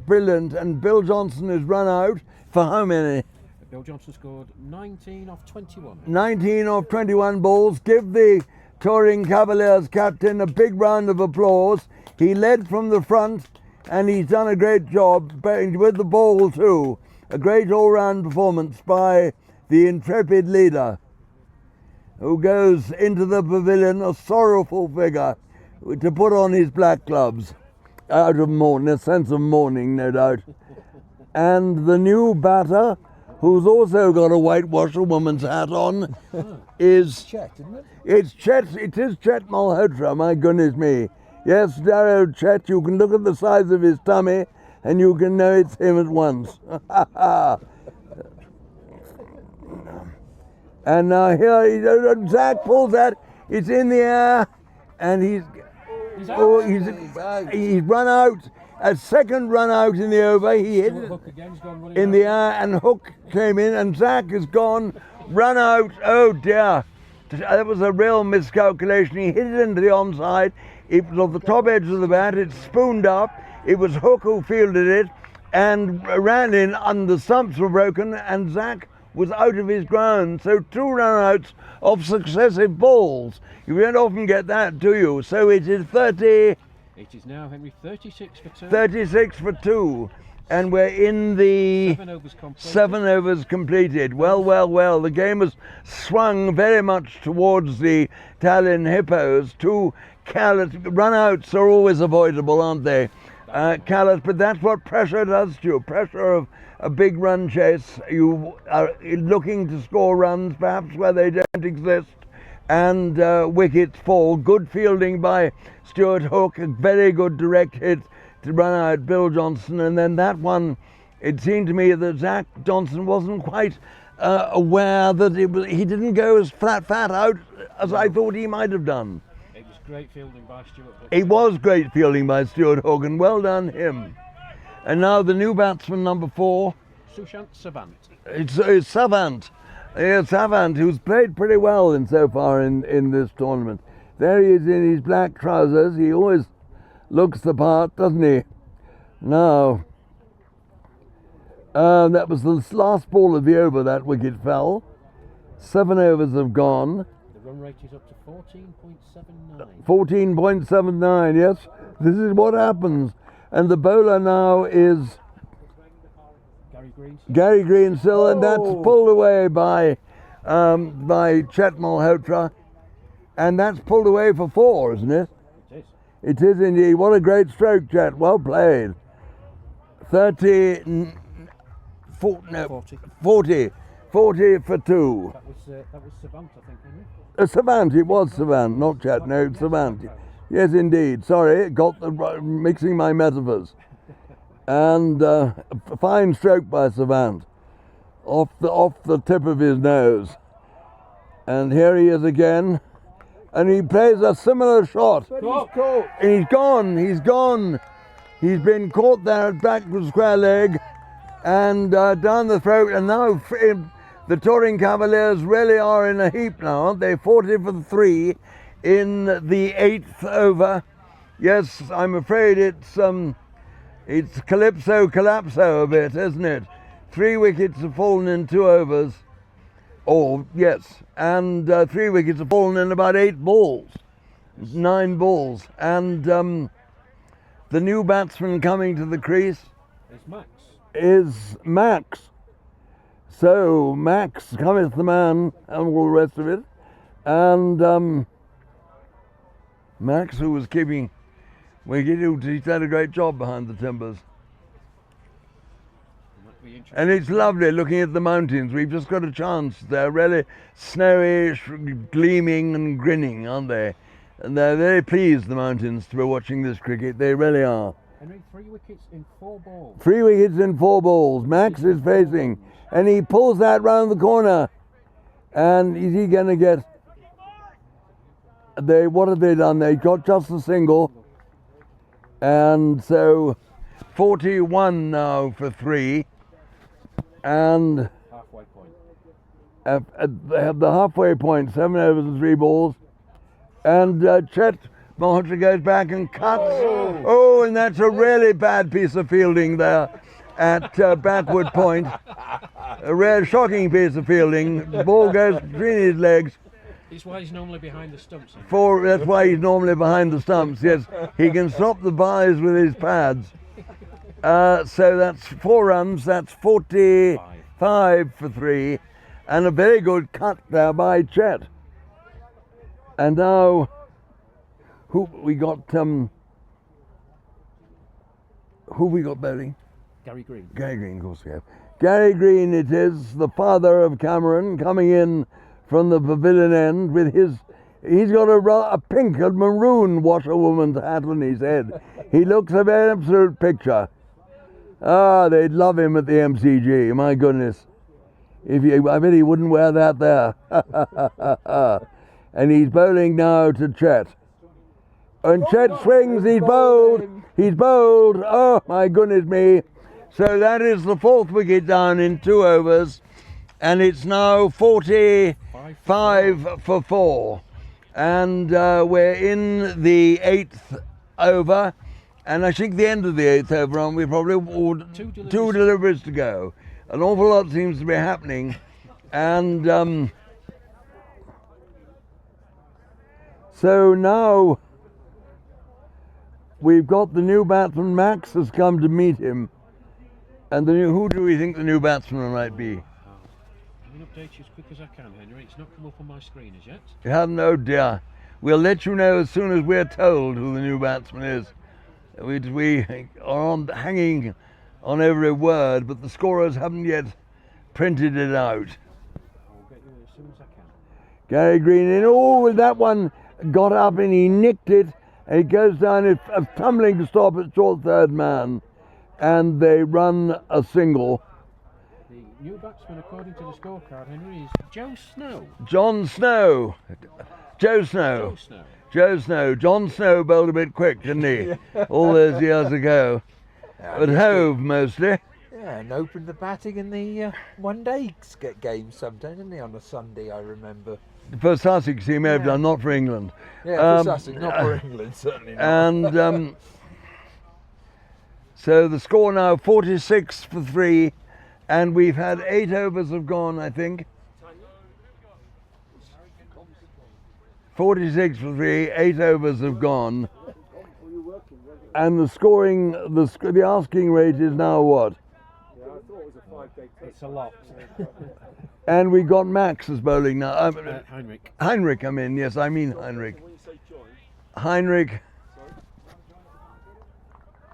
Speaker 1: And Bill Johnson is run out for how many?
Speaker 3: Bill Johnson scored 19 off 21.
Speaker 1: 19 off 21 balls. Give the touring Cavaliers captain a big round of applause. He led from the front and he's done a great job with the ball too. A great all-round performance by the intrepid leader, who goes into the pavilion a sorrowful figure to put on his black gloves, out of mourning, a sense of mourning, no doubt. And the new batter, who's also got a white washerwoman's hat on, is
Speaker 2: Chet, isn't it?
Speaker 1: It's Chet. It is Chet Malhotra. My goodness me! Yes, Darrow Chet. You can look at the size of his tummy, and you can know it's him at once. And now here, Zach pulls that. It's in the air, and he's run out. A second run out in the over. He hit it
Speaker 3: Hook again, he's gone running
Speaker 1: in
Speaker 3: out.
Speaker 1: the air, and Hook came in, and Zach has gone run out. Oh dear, that was a real miscalculation. He hit it into the onside. It was off the top edge of the bat. It spooned up. It was Hook who fielded it and ran in, and the stumps were broken, and Zach was out of his ground. So 2 run-outs of successive balls. You don't often get that, do you? So it is 30.
Speaker 3: It is now, Henry, 36 for 2.
Speaker 1: 36 for 2. And we're in the
Speaker 3: 7 overs completed.
Speaker 1: 7 overs completed. Well. The game has swung very much towards the Tallinn Hippos. 2 run-outs are always avoidable, aren't they? But that's what pressure does to you. Pressure of a big run chase. You are looking to score runs, perhaps where they don't exist, and wickets fall. Good fielding by Stuart Hook. A very good direct hit to run out Bill Johnson, and then that one, it seemed to me that Zach Johnson wasn't quite aware that he didn't go as flat out as I thought he might have done.
Speaker 3: It was great fielding by Stuart Hook.
Speaker 1: It was great fielding by Stuart Hook, and well done him. And now the new batsman, number 4.
Speaker 3: Sushant Savant.
Speaker 1: It's Savant. Savant, who's played pretty well so far in this tournament. There he is in his black trousers. He always looks the part, doesn't he? Now, that was the last ball of the over. That wicket fell. 7 overs have gone.
Speaker 3: The run rate is up to 14.79.
Speaker 1: 14.79, yes. This is what happens. And the bowler now is Gary Greensill, and that's pulled away by Chet Malhotra. And that's pulled away for 4, isn't it?
Speaker 3: It is.
Speaker 1: It is indeed. What a great stroke, Chet. Well played. 40 for 2.
Speaker 3: That was Savant, I think, Henry.
Speaker 1: Savant, it was Savant, not Chet. No, it's Savant. Yes, indeed. Sorry, mixing my metaphors. And a fine stroke by Savant, off the tip of his nose. And here he is again, and he plays a similar shot. And he's gone. He's been caught there at back with square leg, and down the throat. And now the touring Cavaliers really are in a heap now, aren't they? 40 for 3 in the 8th over. Yes, I'm afraid it's collapso a bit, isn't it? 3 wickets have fallen in 2 overs. Oh, yes. And 3 wickets have fallen in about 8 balls. 9 balls. And the new batsman coming to the crease is Max. So, Max cometh the man, and all the rest of it. And Max, who was keeping wicket, he's done a great job behind the timbers. And it's lovely looking at the mountains. We've just got a chance. They're really snowy, gleaming and grinning, aren't they? And they're very pleased, the mountains, to be watching this cricket. They really are.
Speaker 3: Henry, 3 wickets in 4 balls.
Speaker 1: 3 wickets in 4 balls. Max is facing, and he pulls that round the corner. And is he going to get... What have they done? They got just a single. And so 41 now for 3. And
Speaker 3: Halfway point.
Speaker 1: At the halfway point, 7 overs and 3 balls. And Chet Moritz goes back and cuts. Oh, and that's a really bad piece of fielding there at backward point. A rare, shocking piece of fielding. The ball goes between his legs.
Speaker 3: It's why he's normally behind the stumps.
Speaker 1: That's why he's normally behind the stumps. Yes, he can stop the byes with his pads. So that's 4 runs. That's 45 for 3, and a very good cut there by Chet. And now, who we got? Who we got bowling?
Speaker 3: Gary Green.
Speaker 1: Gary Green, of course we have. Gary Green, it is, the father of Cameron, coming in from the pavilion end with he's got a pink and maroon washerwoman's hat on his head. He looks a very absolute picture. Ah, they'd love him at the MCG, my goodness. I bet he wouldn't wear that there. And he's bowling now to Chet. And Chet swings, he's bowled, oh my goodness me. So that is the 4th wicket down in 2 overs, and it's now 45 for 4. And we're in the 8th over, and I think the end of the 8th over, aren't we? Probably two deliveries to go. An awful lot seems to be happening, and so now we've got the new batsman. Max has come to meet him. And who do we think the new batsman might be?
Speaker 3: I'm going to update you as quick as I can, Henry. It's not come up on my screen as yet.
Speaker 1: You haven't? Oh dear. We'll let you know as soon as we're told who the new batsman is. We are hanging on every word, but the scorers haven't yet printed it out.
Speaker 3: I'll get you as soon as I can.
Speaker 1: Gary Green in. Oh, that one got up and he nicked it. And it goes down a tumbling stop at short third man. And they run a single.
Speaker 3: The new batsman, according to the scorecard, Henry, is Joe Snow.
Speaker 1: Joe Snow.
Speaker 3: Joe Snow.
Speaker 1: John Snow bowled a bit quick, didn't he? All those years ago. But Hove mostly.
Speaker 2: Yeah, and opened the batting in the one-day game sometime, didn't he, on a Sunday, I remember.
Speaker 1: For Sussex, he may have done, not for England.
Speaker 2: Yeah, for Sussex, not for England, certainly not.
Speaker 1: And so the score now 46 for 3, and we've had 8 overs have gone, I think. 46 for 3, 8 overs have gone. And the scoring, the asking rate is now what?
Speaker 4: Yeah, I thought it was a 5-day test.
Speaker 3: It's a lot.
Speaker 1: And we got Max as bowling now.
Speaker 3: Heinrich.
Speaker 1: Heinrich, I mean, yes, I mean Heinrich.
Speaker 4: When you say join,
Speaker 1: Heinrich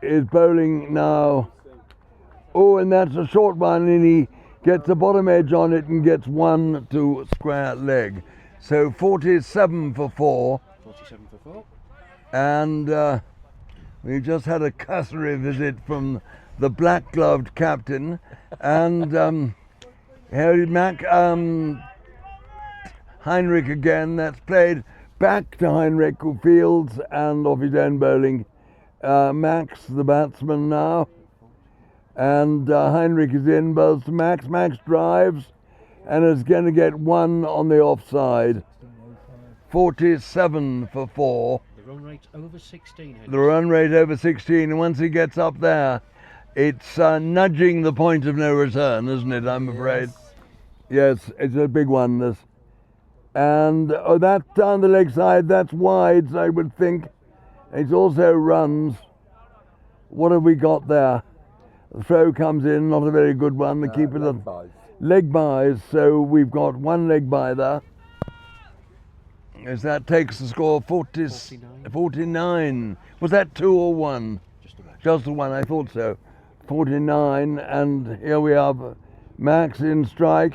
Speaker 1: is bowling now. Oh, and that's a short one, and he gets the bottom edge on it and gets 1 to square leg. So 47 for 4.
Speaker 3: 47 for 4.
Speaker 1: And we just had a cursory visit from the black-gloved captain, and Harry Heinrich again. That's played back to Heinrich, who fields and off his end bowling. Max, the batsman now, and Heinrich is in, bowls to Max. Max drives and is going to get 1 on the offside. 47 for 4.
Speaker 3: The run rate over 16. Henry.
Speaker 1: The run rate over 16, and once he gets up there, it's nudging the point of no return, isn't it? I'm afraid. Yes, it's a big one. This, and that down the leg side, that's wide, I would think. It's also runs. What have we got there? The throw comes in, not a very good one. The keeper leg buys, so we've got 1 leg by there. As that takes the score 49. Was that 2 or 1? Just the 1, I thought so. 49, and here we have Max in strike.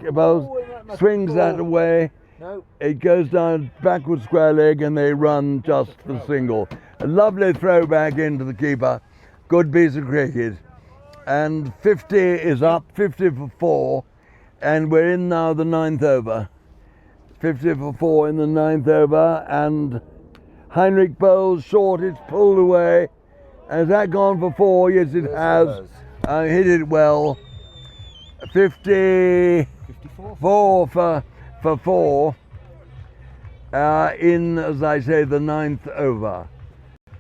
Speaker 1: Swings that away.
Speaker 2: No.
Speaker 1: It goes down backward square leg, and they run just for single. A lovely throw back into the keeper. Good piece of cricket. And 50 is up, 50 for 4, and we're in now the 9th over. 50 for 4 in the 9th over, and Heinrich bowls short, it's pulled away. Has that gone for 4? Yes, it has. Hit it well. 54 for 4 in, as I say, the 9th over.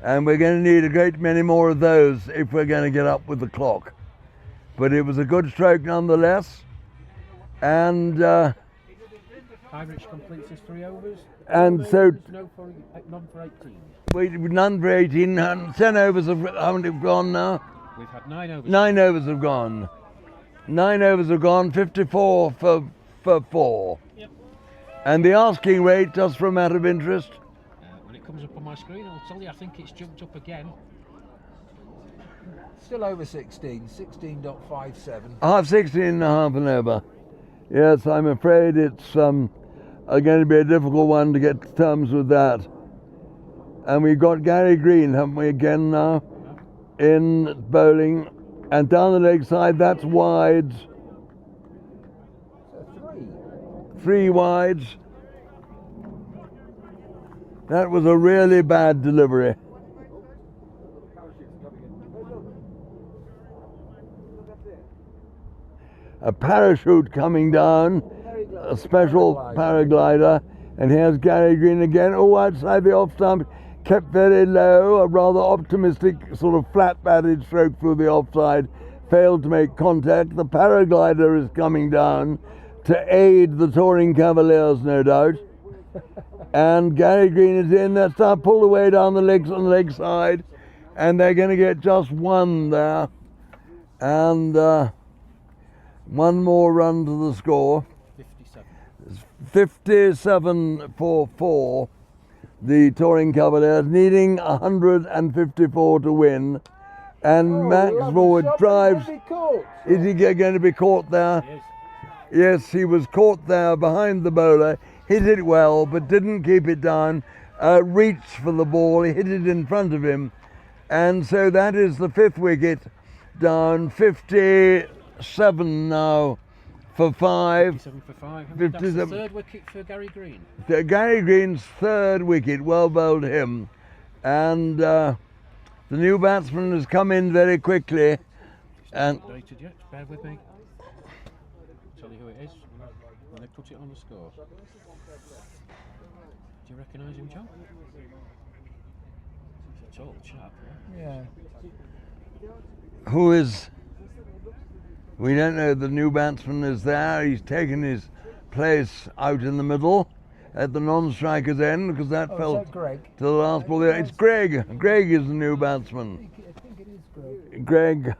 Speaker 1: And we're going to need a great many more of those if we're going to get up with the clock. But it was a good stroke nonetheless. And
Speaker 3: Irish completes his 3 overs.
Speaker 1: And so-
Speaker 3: none for 18.
Speaker 1: none for 18, 10 overs have gone now.
Speaker 3: We've had 9 overs.
Speaker 1: 9 overs have gone. 9 overs have gone, 54 for 4.
Speaker 3: Yep.
Speaker 1: And the asking rate, just for a matter of interest,
Speaker 3: When it comes up on my screen, I'll tell you. I think it's jumped up again.
Speaker 2: Still over 16, 16.57.
Speaker 1: half 16 and a half and over. Yes, I'm afraid it's going to be a difficult one to get to terms with that. And we've got Gary Green, haven't we, again now, in bowling. And down the leg side, that's wides.
Speaker 2: So
Speaker 1: 3 wides. That was a really bad delivery. A parachute coming down, a special paraglider, and here's Gary Green again. Oh, outside the off stump, kept very low, a rather optimistic sort of flat-batted stroke through the offside, failed to make contact. The paraglider is coming down to aid the touring Cavaliers, no doubt. And Gary Green is in. That's now pulled away down the legs on the leg side, and they're going to get just 1 there, and 1 more run to the score. 57 for 4. The touring Cavaliers needing 154 to win, and Max Forward drives. Is he going to be caught there?
Speaker 3: Yes.
Speaker 1: Yes, he was caught there behind the bowler. Hit it well, but didn't keep it down. Reached for the ball, hit it in front of him, and so that is the 5th wicket down. 57 now for 5.
Speaker 3: 57 for 5.
Speaker 1: 57.
Speaker 3: That's the 3rd wicket for Gary Green.
Speaker 1: Gary Green's 3rd wicket, well bowled him, and the new batsman has come in very quickly. And
Speaker 3: Not updated yet. Bear with me. Tell you who it is when they put it on the score. Do you recognise him, John? He's a tall chap.
Speaker 2: Yeah.
Speaker 1: who is? We don't know. The new batsman is there. He's taken his place out in the middle at the non-striker's end because that fell
Speaker 2: Is that Greg?
Speaker 1: to the last ball. It's Greg. Greg is the new batsman.
Speaker 2: I think it is Greg.
Speaker 1: Greg.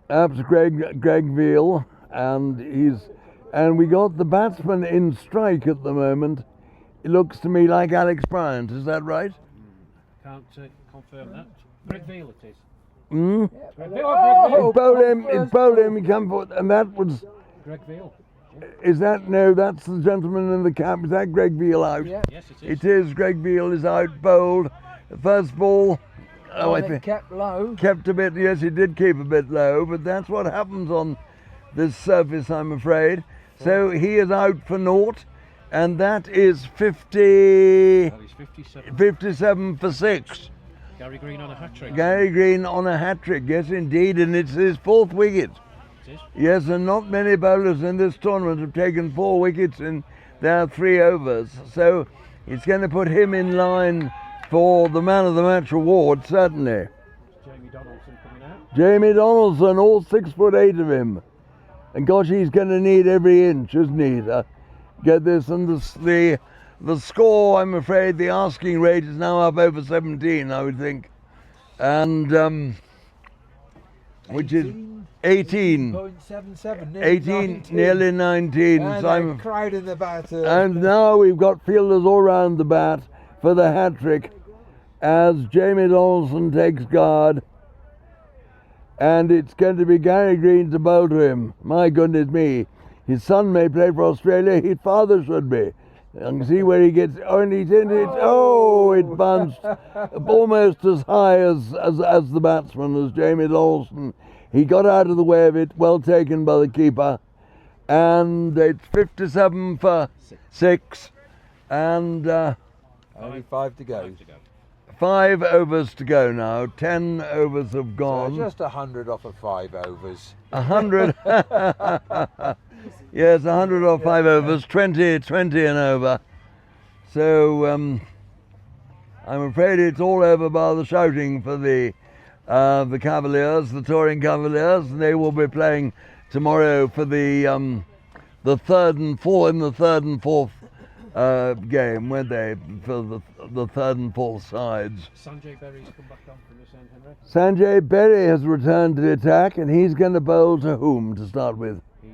Speaker 1: Perhaps Greg Veal, and we got the batsman in strike at the moment. It looks to me like Alex Bryant. Is that right?
Speaker 3: Can't confirm that. Greg Veal it is.
Speaker 1: Hmm.
Speaker 3: Greg Veal.
Speaker 2: Oh,
Speaker 1: It's Bowlem. He come forward, and that was.
Speaker 3: Greg Veal.
Speaker 1: Is that no? That's the gentleman in the cap. Is that Greg Veal out?
Speaker 2: Yeah.
Speaker 3: Yes, it is.
Speaker 1: It is. Greg Veal is out. Bowled. The first ball. Oh, I
Speaker 2: And it
Speaker 1: think
Speaker 2: kept low.
Speaker 1: kept a bit. Yes, he did keep a bit low, but that's what happens on this surface, I'm afraid. So he is out for naught, and that is 50.
Speaker 3: Well, he's 57.
Speaker 1: 57 for 6.
Speaker 3: Gary Green on a hat-trick.
Speaker 1: Gary Green on a hat-trick, yes indeed, and it's his 4th wicket.
Speaker 3: It is.
Speaker 1: Yes, and not many bowlers in this tournament have taken 4 wickets in their 3 overs. So it's going to put him in line for the man of the match award, certainly.
Speaker 3: Jamie Donaldson coming out.
Speaker 1: Jamie Donaldson, all 6'8" of him. And gosh, he's going to need every inch, isn't he, to get this. And the score, I'm afraid, the asking rate is now up over 17, I would think. And which is 18.
Speaker 2: 0.77, nearly
Speaker 1: 18,
Speaker 2: 19.
Speaker 1: nearly 19.
Speaker 2: And
Speaker 1: So I'm-
Speaker 2: a crowd in the batter.
Speaker 1: and now we've got fielders all round the bat for the hat-trick as Jamie Donaldson takes guard. And it's going to be Gary Green to bowl to him. My goodness me. His son may play for Australia. His father should be. And see where he gets. Oh, and he's in it. Oh, it bounced almost as high as the batsman, as Jamie Donaldson. He got out of the way of it. Well taken by the keeper. And it's 57 for 6. And
Speaker 2: Only 5 to go.
Speaker 3: 5 to go.
Speaker 1: 5 overs to go now. 10 overs have
Speaker 2: So
Speaker 1: gone.
Speaker 2: just 100 off of 5 overs.
Speaker 1: 100. Yes, 100 or 5 overs. 20 and over. So I'm afraid it's all over by the shouting for the Cavaliers, the touring Cavaliers, and they will be playing tomorrow for the third and fourth game, won't they? For the third and fourth sides.
Speaker 3: Sanjay Berry's come back on for this end, Henry.
Speaker 1: Sanjay Berry has returned to the attack, and he's going to bowl to whom to start with?
Speaker 3: He's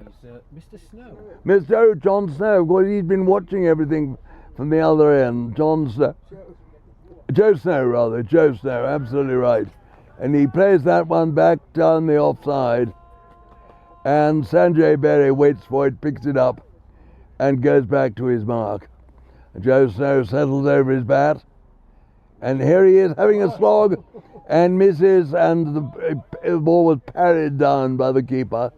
Speaker 3: Mr. Snow.
Speaker 1: Mr. John Snow. Well, he's been watching everything from the other end. John Snow. Joe Snow, rather. Joe Snow, absolutely right. And he plays that one back down the offside. And Sanjay Berry waits for it, picks it up, and goes back to his mark. Joe Snow settles over his bat. And here he is having a slog and misses, and the ball was parried down by the keeper.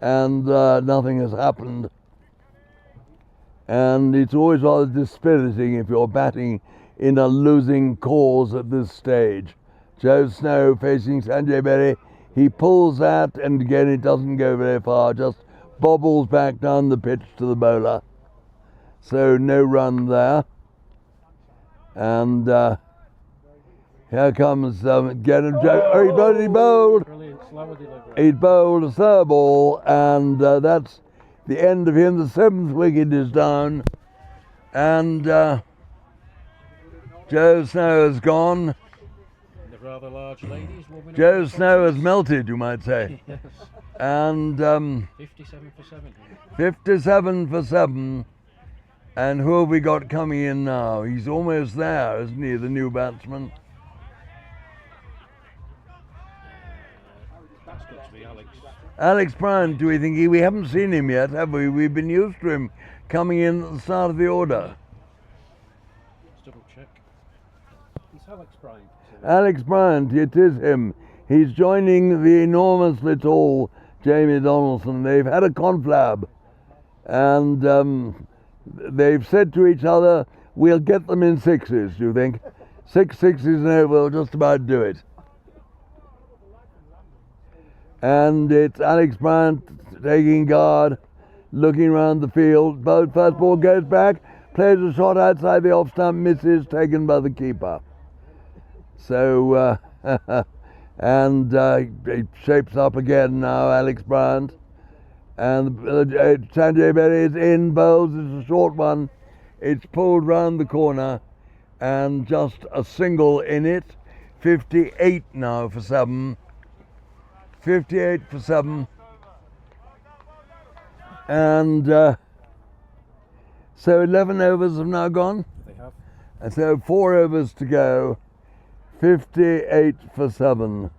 Speaker 1: And nothing has happened. And it's always rather dispiriting if you're batting in a losing cause at this stage. Joe Snow facing Sanjay Berry. He pulls that, and again it doesn't go very far, just bobbles back down the pitch to the bowler. So no run there. And here comes get him. He bowled.
Speaker 3: Brilliant, slower delivery.
Speaker 1: He bowled a third ball, and that's the end of him. The seventh wicket is down, and Joe Snow has gone.
Speaker 3: The rather large ladies will win.
Speaker 1: Joe Snow has melted, you might say.
Speaker 3: Yes.
Speaker 1: And
Speaker 3: 57 for 7.
Speaker 1: 57 for 7. And who have we got coming in now? He's almost there, isn't he, the new batsman?
Speaker 3: That's got to be Alex.
Speaker 1: Alex Bryant, do we think we haven't seen him yet, have we? We've been used to him coming in at the start of the order.
Speaker 3: Let's double check. It's Alex Bryant.
Speaker 1: Alex Bryant, it is him. He's joining the enormously tall Jamie Donaldson. They've had a conflab, and they've said to each other, we'll get them in sixes, do you think? 6 sixes and over, we'll just about do it. And it's Alex Bryant taking guard, looking around the field. First ball goes back, plays a shot outside the off stump, misses, taken by the keeper. So, and it shapes up again now, Alex Bryant. And Sanjay Berry is in, bowls, it's a short one. It's pulled round the corner, and just a single in it. 58 now for 7. 58 for 7. And so 11 overs have now gone.
Speaker 3: They have.
Speaker 1: And so 4 overs to go. 58 for 7.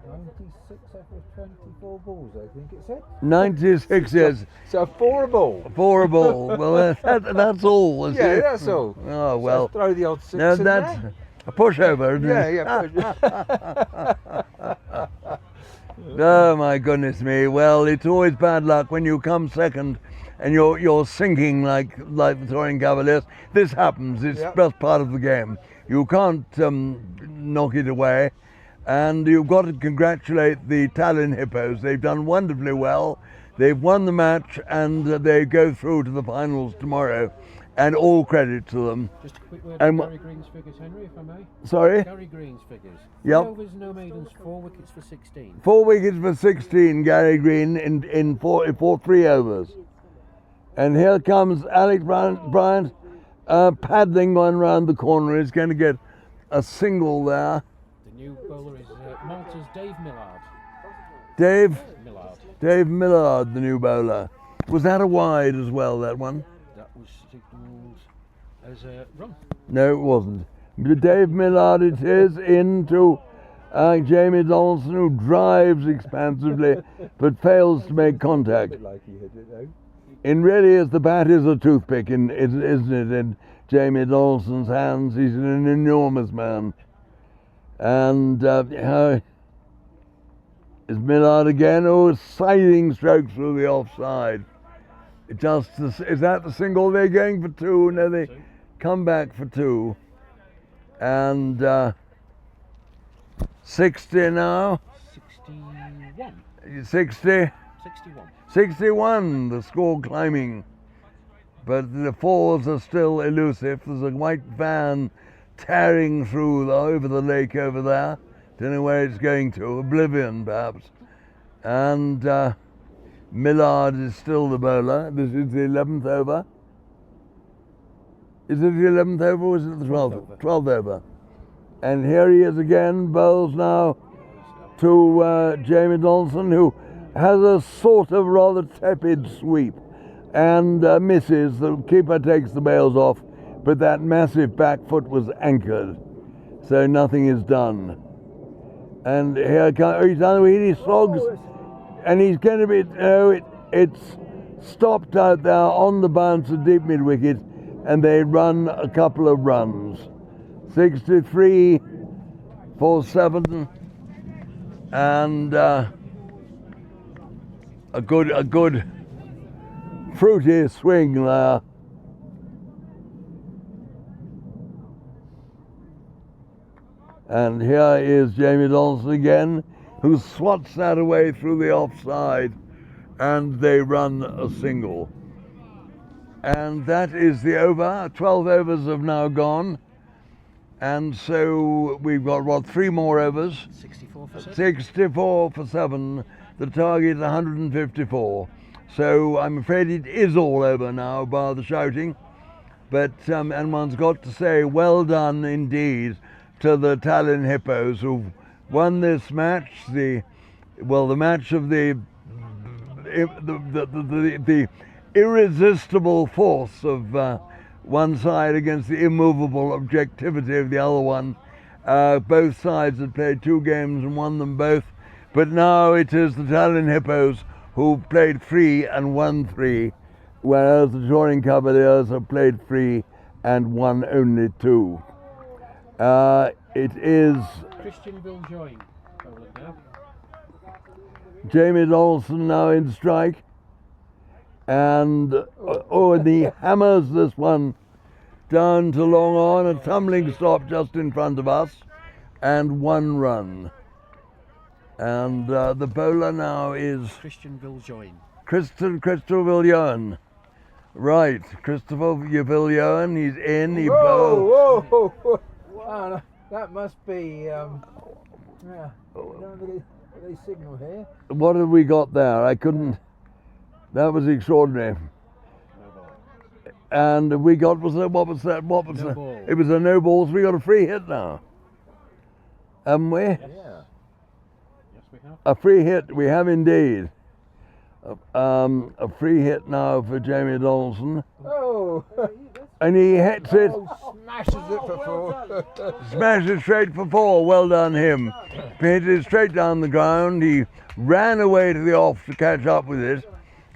Speaker 2: 96 over 24 balls, I think it said.
Speaker 1: 96 years.
Speaker 2: So 4 a ball.
Speaker 1: 4 a ball. Well, that's all, is
Speaker 2: Yeah,
Speaker 1: it?
Speaker 2: that's all.
Speaker 1: Oh, well.
Speaker 2: So throw the odd 6
Speaker 1: No,
Speaker 2: in
Speaker 1: that's
Speaker 2: there.
Speaker 1: a pushover, isn't
Speaker 2: Yeah,
Speaker 1: it? Oh, my goodness me. Well, it's always bad luck when you come second and you're sinking like the touring Cavaliers. This happens. It's just part of the game. You can't knock it away. And you've got to congratulate the Tallinn Hippos. They've done wonderfully well. They've won the match, and they go through to the finals tomorrow. And all credit to them.
Speaker 3: Just a quick word
Speaker 1: And
Speaker 3: on Gary Green's figures, Henry, if I may.
Speaker 1: Sorry?
Speaker 3: Gary Green's figures.
Speaker 1: Yep.
Speaker 3: 3 overs, no maidens, 4 wickets for 16.
Speaker 1: 4 wickets for 16, Gary Green, in 3 overs. And here comes Alex Bryant paddling one round the corner. He's going to get a single there.
Speaker 3: The new bowler is Malta's Dave Millard.
Speaker 1: Dave Millard, the new bowler. Was that a wide as well, that one?
Speaker 3: That was signalled as a run.
Speaker 1: No, it wasn't. Dave Millard it is into Jamie Donaldson, who drives expansively but fails to make contact.
Speaker 2: A bit like he hit it though.
Speaker 1: And really, as the bat is a toothpick, isn't it, in Jamie Donaldson's hands? He's an enormous man. And is Millard again? Oh, scything stroke through the offside. Is that the single? They're going for 2. No, they come back for 2. And 60 now.
Speaker 3: 61.
Speaker 1: 60.
Speaker 3: 61.
Speaker 1: 61, the score climbing. But the fours are still elusive. There's a white van tearing through over the lake over there. Don't know where it's going to, oblivion perhaps. And Millard is still the bowler. This is the 11th over. Is it the 11th over or is it the 12th? 12th over. And here he is again, bowls now to Jamie Donaldson, who has a sort of rather tepid sweep and misses. The keeper takes the bails off, but that massive back foot was anchored, so nothing is done. And here he's done it, he slogs, and he's going to be, it's stopped out there on the bounce of deep mid wicket, and they run a couple of runs. 63 for 7, and a good fruity swing there. And here is Jamie Donaldson again, who swats that away through the offside, and they run a single. And that is the over. 12 overs have now gone. And so we've got, what, 3 more overs?
Speaker 3: 64 for 7.
Speaker 1: 64 for 7. The target 154. So I'm afraid it is all over now, bar the shouting. But, and one's got to say, well done indeed to the Tallinn Hippos, who've won this match. The match of the irresistible force of one side against the immovable objectivity of the other one. Both sides had played 2 games and won them both, but now it is the Tallinn Hippos who played 3 and won 3, whereas the Tallinn Cavaliers have played 3 and won only 2. It is
Speaker 3: Christian Viljoen bowling now.
Speaker 1: Jamie Donaldson now in strike, and and he hammers this one down to long on, a tumbling stop just in front of us, and 1 run. And the bowler now is
Speaker 3: Christian Viljoen.
Speaker 1: Christopher Viljoen. Right, Christopher Viljoen, he's in, he bowls.
Speaker 2: Whoa! Wow, that must be, yeah. They signal here.
Speaker 1: What have we got there? I couldn't, that was extraordinary.
Speaker 3: No ball.
Speaker 1: And we got, what was that?
Speaker 3: No ball.
Speaker 1: It was a no ball, so we got a free hit now. Haven't we?
Speaker 2: Yeah.
Speaker 3: Yes, we have.
Speaker 1: A free hit, we have indeed. A free hit now for Jamie Donaldson.
Speaker 2: Oh!
Speaker 1: And he hits it,
Speaker 2: Smashes it for 4.
Speaker 1: smashes straight for 4. Well done him. Hit it straight down the ground. He ran away to the off to catch up with it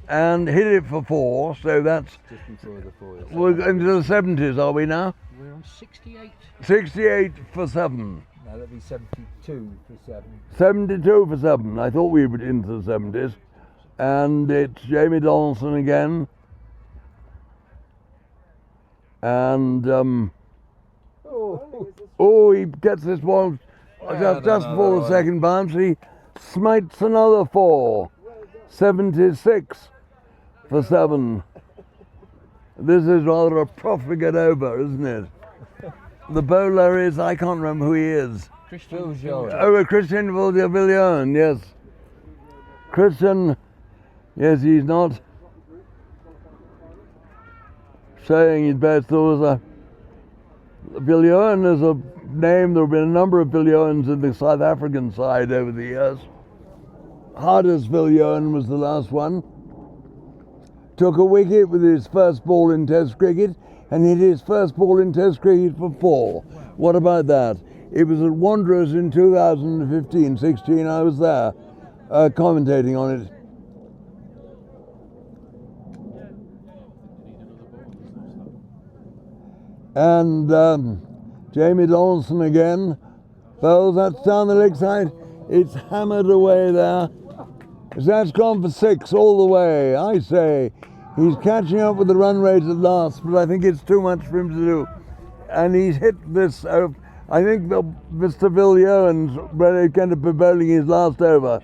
Speaker 1: and hit it for 4. So that's,
Speaker 2: Just before the 4.
Speaker 1: we're into the 70s, are we now?
Speaker 3: We're on 68.
Speaker 1: 68 for 7.
Speaker 2: No, that'd be 72 for 7.
Speaker 1: 72 for 7. I thought we were into the 70s. And it's Jamie Donaldson again. And he gets this ball just before the second bounce. He smites another 4. 76 for 7. This is rather a profligate over, isn't it? The bowler is, I can't remember who he is.
Speaker 3: Christian
Speaker 2: Viljoen.
Speaker 1: Oh, Christian Viljoen, yes. Christian, yes, he's not saying his best. There was a Viljoen is a name. There have been a number of Viljoens in the South African side over the years. Hardest Viljoen was the last one. Took a wicket with his first ball in Test cricket and hit his first ball in Test cricket for 4. What about that? It was at Wanderers in 2015-16. I was there commentating on it. And Jamie Donaldson again. Bowls, that's down the leg side. It's hammered away there. That's gone for 6 all the way. I say, he's catching up with the run rate at last, but I think it's too much for him to do. And he's hit this, I think Mr. Viljoen's going to be bowling his last over.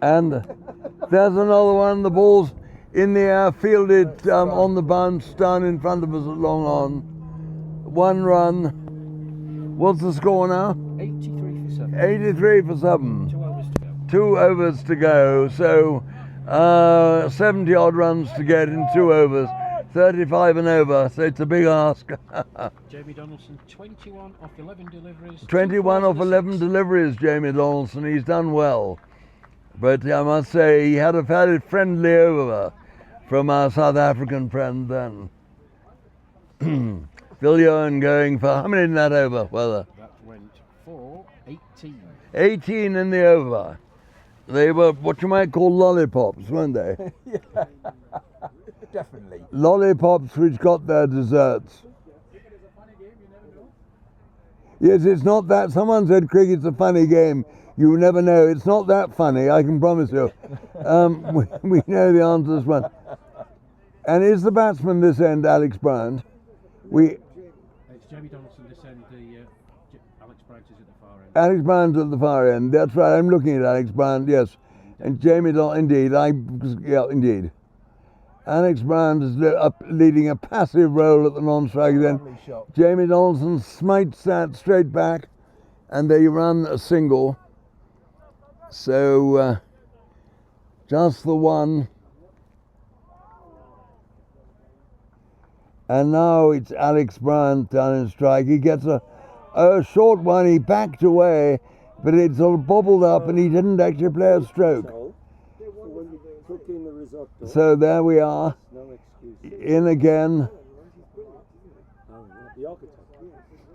Speaker 1: And there's another one, the ball's in the air, fielded on the bounce down in front of us at long on. 1 run. What's the score now?
Speaker 3: 83 for 7.
Speaker 1: 83 for 7.
Speaker 3: 2 overs to go.
Speaker 1: 2 overs to go. So 70 odd runs to get in 2 overs. 35 and over. So it's a big ask.
Speaker 3: Jamie Donaldson, 21 off 11 deliveries.
Speaker 1: 21 off 11 deliveries, Jamie Donaldson. He's done well. But I must say, he had a fairly friendly over from our South African friend then. Phil Ewan going for how many in that over, Weather?
Speaker 3: That went for 18.
Speaker 1: 18 in the over. They were what you might call lollipops, weren't they?
Speaker 2: Yeah, definitely.
Speaker 1: Lollipops which got their desserts. Yes, it's not that. Someone said cricket's a funny game. You never know. It's not that funny, I can promise you. We know the answer to this one. And is the batsman this end Alex Bryant?
Speaker 3: It's Jamie Donaldson this end, Alex Bryant is at the far end.
Speaker 1: Alex Bryant at the far end. That's right. I'm looking at Alex Bryant. Yes, and Jamie indeed. Indeed. Alex Bryant is leading a passive role at the non-strike then.
Speaker 2: Lovely shot.
Speaker 1: Jamie Donaldson smites that straight back, and they run a single. So just the one. And now it's Alex Bryant down in strike. He gets a short one. He backed away, but it sort of bobbled up, and he didn't actually play a stroke.
Speaker 4: When you cook in the risotto,
Speaker 1: So there we are,
Speaker 4: no excuse.
Speaker 1: in again.
Speaker 4: The architect.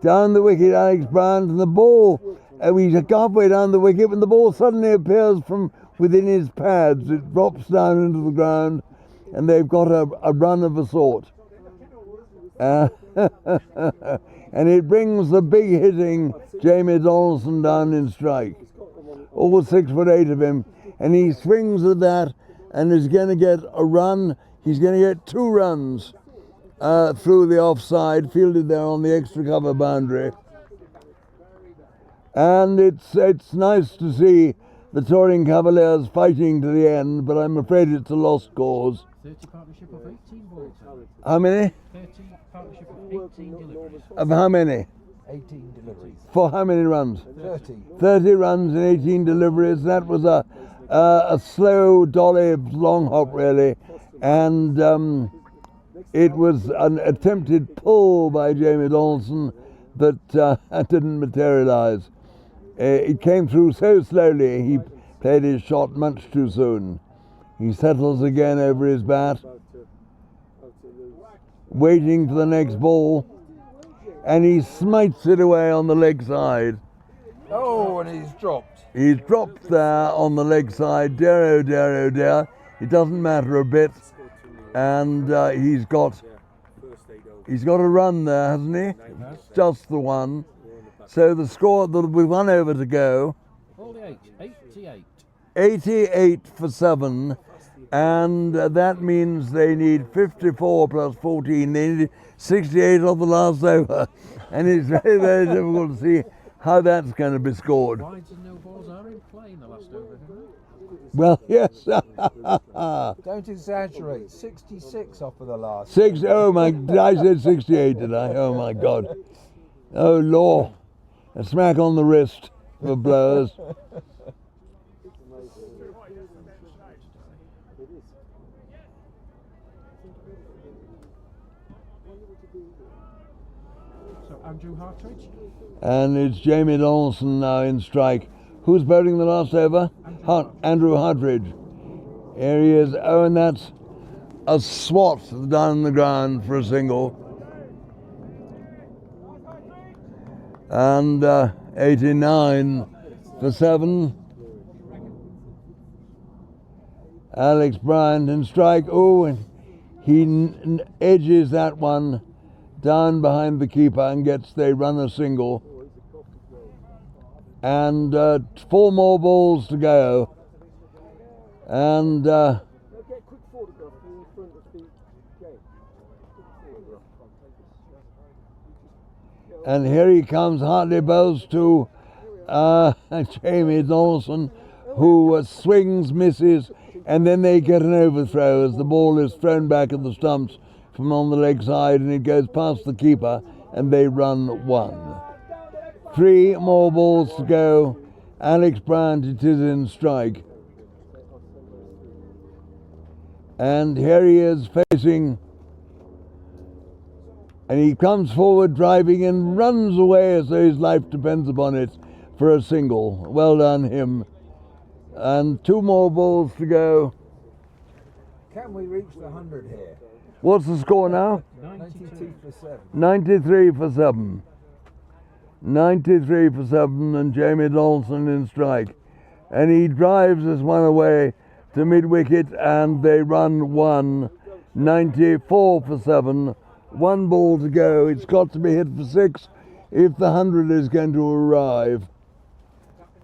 Speaker 1: Down the wicket, Alex Bryant, and the ball. He's halfway down the wicket when the ball suddenly appears from within his pads. It drops down into the ground, and they've got a run of a sort. And it brings the big hitting Jamie Donaldson down in strike. All 6'8" of him, and he swings at that and is going to get a run. He's going to get 2 runs through the offside, fielded there on the extra cover boundary. And it's nice to see the touring Cavaliers fighting to the end, but I'm afraid it's a lost cause.
Speaker 3: 30 partnership of 18 balls.
Speaker 1: How many?
Speaker 3: 30 partnership of 18 deliveries.
Speaker 1: Of how many?
Speaker 2: 18 deliveries.
Speaker 1: For how many runs?
Speaker 2: 30.
Speaker 1: 30 runs and 18 deliveries. That was a slow dolly long hop really, and it was an attempted pull by Jamie Donaldson that didn't materialise. It came through so slowly, he played his shot much too soon. He settles again over his bat, waiting for the next ball, and he smites it away on the leg side.
Speaker 2: Oh, and he's dropped.
Speaker 1: He's dropped there on the leg side, dear oh dear oh dear. It doesn't matter a bit, and he's got a run there, hasn't he? Just the one. So the score, with 1 over to go,
Speaker 3: 88.
Speaker 1: 88 for 7, and that means they need 54 plus 14. They need 68 on the last over, and it's very, very difficult to see how that's going to be scored.
Speaker 3: Wides and no balls are in play in the last over, isn't it?
Speaker 1: Well, yes.
Speaker 2: Don't exaggerate. 66 off of the last.
Speaker 1: Oh my, I said 68, did I? Oh my God. Oh Lord. A smack on the wrist for blowers.
Speaker 3: So Andrew Hartridge.
Speaker 1: And it's Jamie Donaldson now in strike. Who's bowling the last over? Andrew Hartridge. Here he is. Oh, and that's a swat down the ground for a single. And 89 for 7. Alex Bryant in strike. Oh, and he edges that one down behind the keeper and they run a single. And 4 more balls to go. And and here he comes, Hartley bowls to Jamie Donaldson, who swings, misses, and then they get an overthrow as the ball is thrown back at the stumps from on the leg side, and it goes past the keeper, and they run 1. 3 more balls to go. Alex Bryant, it is in strike. And here he is facing, and he comes forward driving and runs away as though his life depends upon it for a single. Well done him. And 2 more balls to go.
Speaker 2: Can we reach the 100 here?
Speaker 1: What's the score now?
Speaker 2: 92 for 7.
Speaker 1: 93 for 7. 93 for 7, and Jamie Donaldson in strike. And he drives this one away to mid-wicket, and they run 1. 94 for 7. 1 ball to go. It's got to be hit for 6 if the 100 is going to arrive.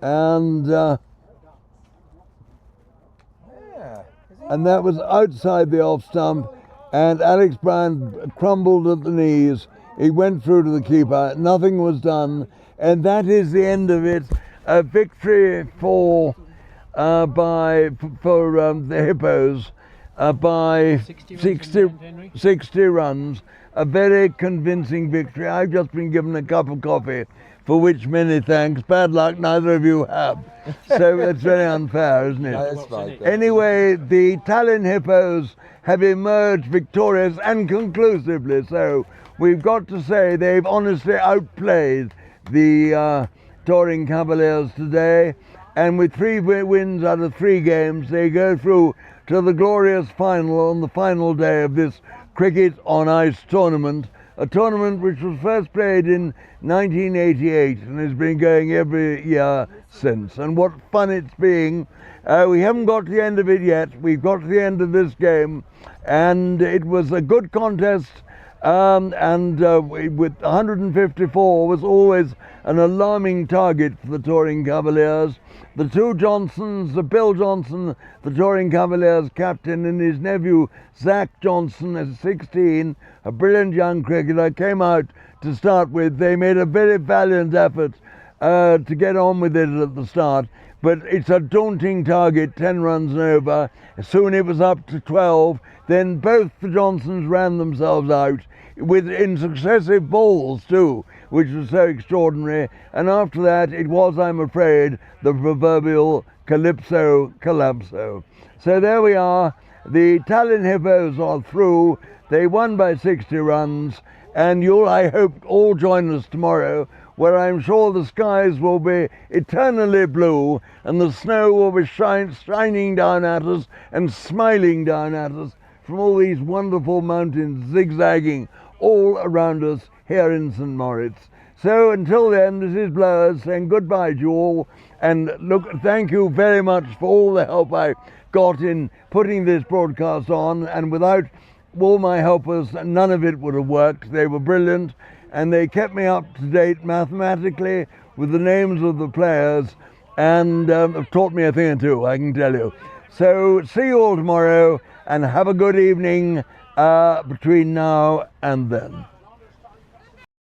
Speaker 1: And that was outside the off stump, and Alex Bryant crumbled at the knees. He went through to the keeper. Nothing was done, and that is the end of it. A victory for the Hippos by 60 runs. A very convincing victory. I've just been given a cup of coffee, for which many thanks. Bad luck, neither of you have. So it's very unfair, isn't it?
Speaker 2: No, that's right.
Speaker 1: Anyway, the Tallinn Hippos have emerged victorious and conclusively so. We've got to say they've honestly outplayed the touring Cavaliers today, and with 3 wins out of 3 games, they go through to the glorious final on the final day of this cricket on ice tournament, a tournament which was first played in 1988 and has been going every year since. And what fun it's been. We haven't got to the end of it yet. We've got to the end of this game, and it was a good contest. With 154 was always an alarming target for the touring Cavaliers. The 2 Johnsons, Bill Johnson, the touring Cavaliers captain, and his nephew Zach Johnson at 16, a brilliant young cricketer, came out to start with. They made a very valiant effort to get on with it at the start, but it's a daunting target, 10 runs and over. Soon it was up to 12. Then both the Johnsons ran themselves out in successive balls too, which was so extraordinary. And after that, it was, I'm afraid, the proverbial calypso collapso. So there we are. The Tallinn Hippos are through. They won by 60 runs, and you'll, I hope, all join us tomorrow, where I'm sure the skies will be eternally blue and the snow will be shining down at us and smiling down at us from all these wonderful mountains zigzagging all around us here in St. Moritz. So until then, this is Blowers saying goodbye to you all, and look, thank you very much for all the help I got in putting this broadcast on, and without all my helpers, none of it would have worked. They were brilliant, and they kept me up to date mathematically with the names of the players, and have taught me a thing or two, I can tell you. So see you all tomorrow, and have a good evening between now and then.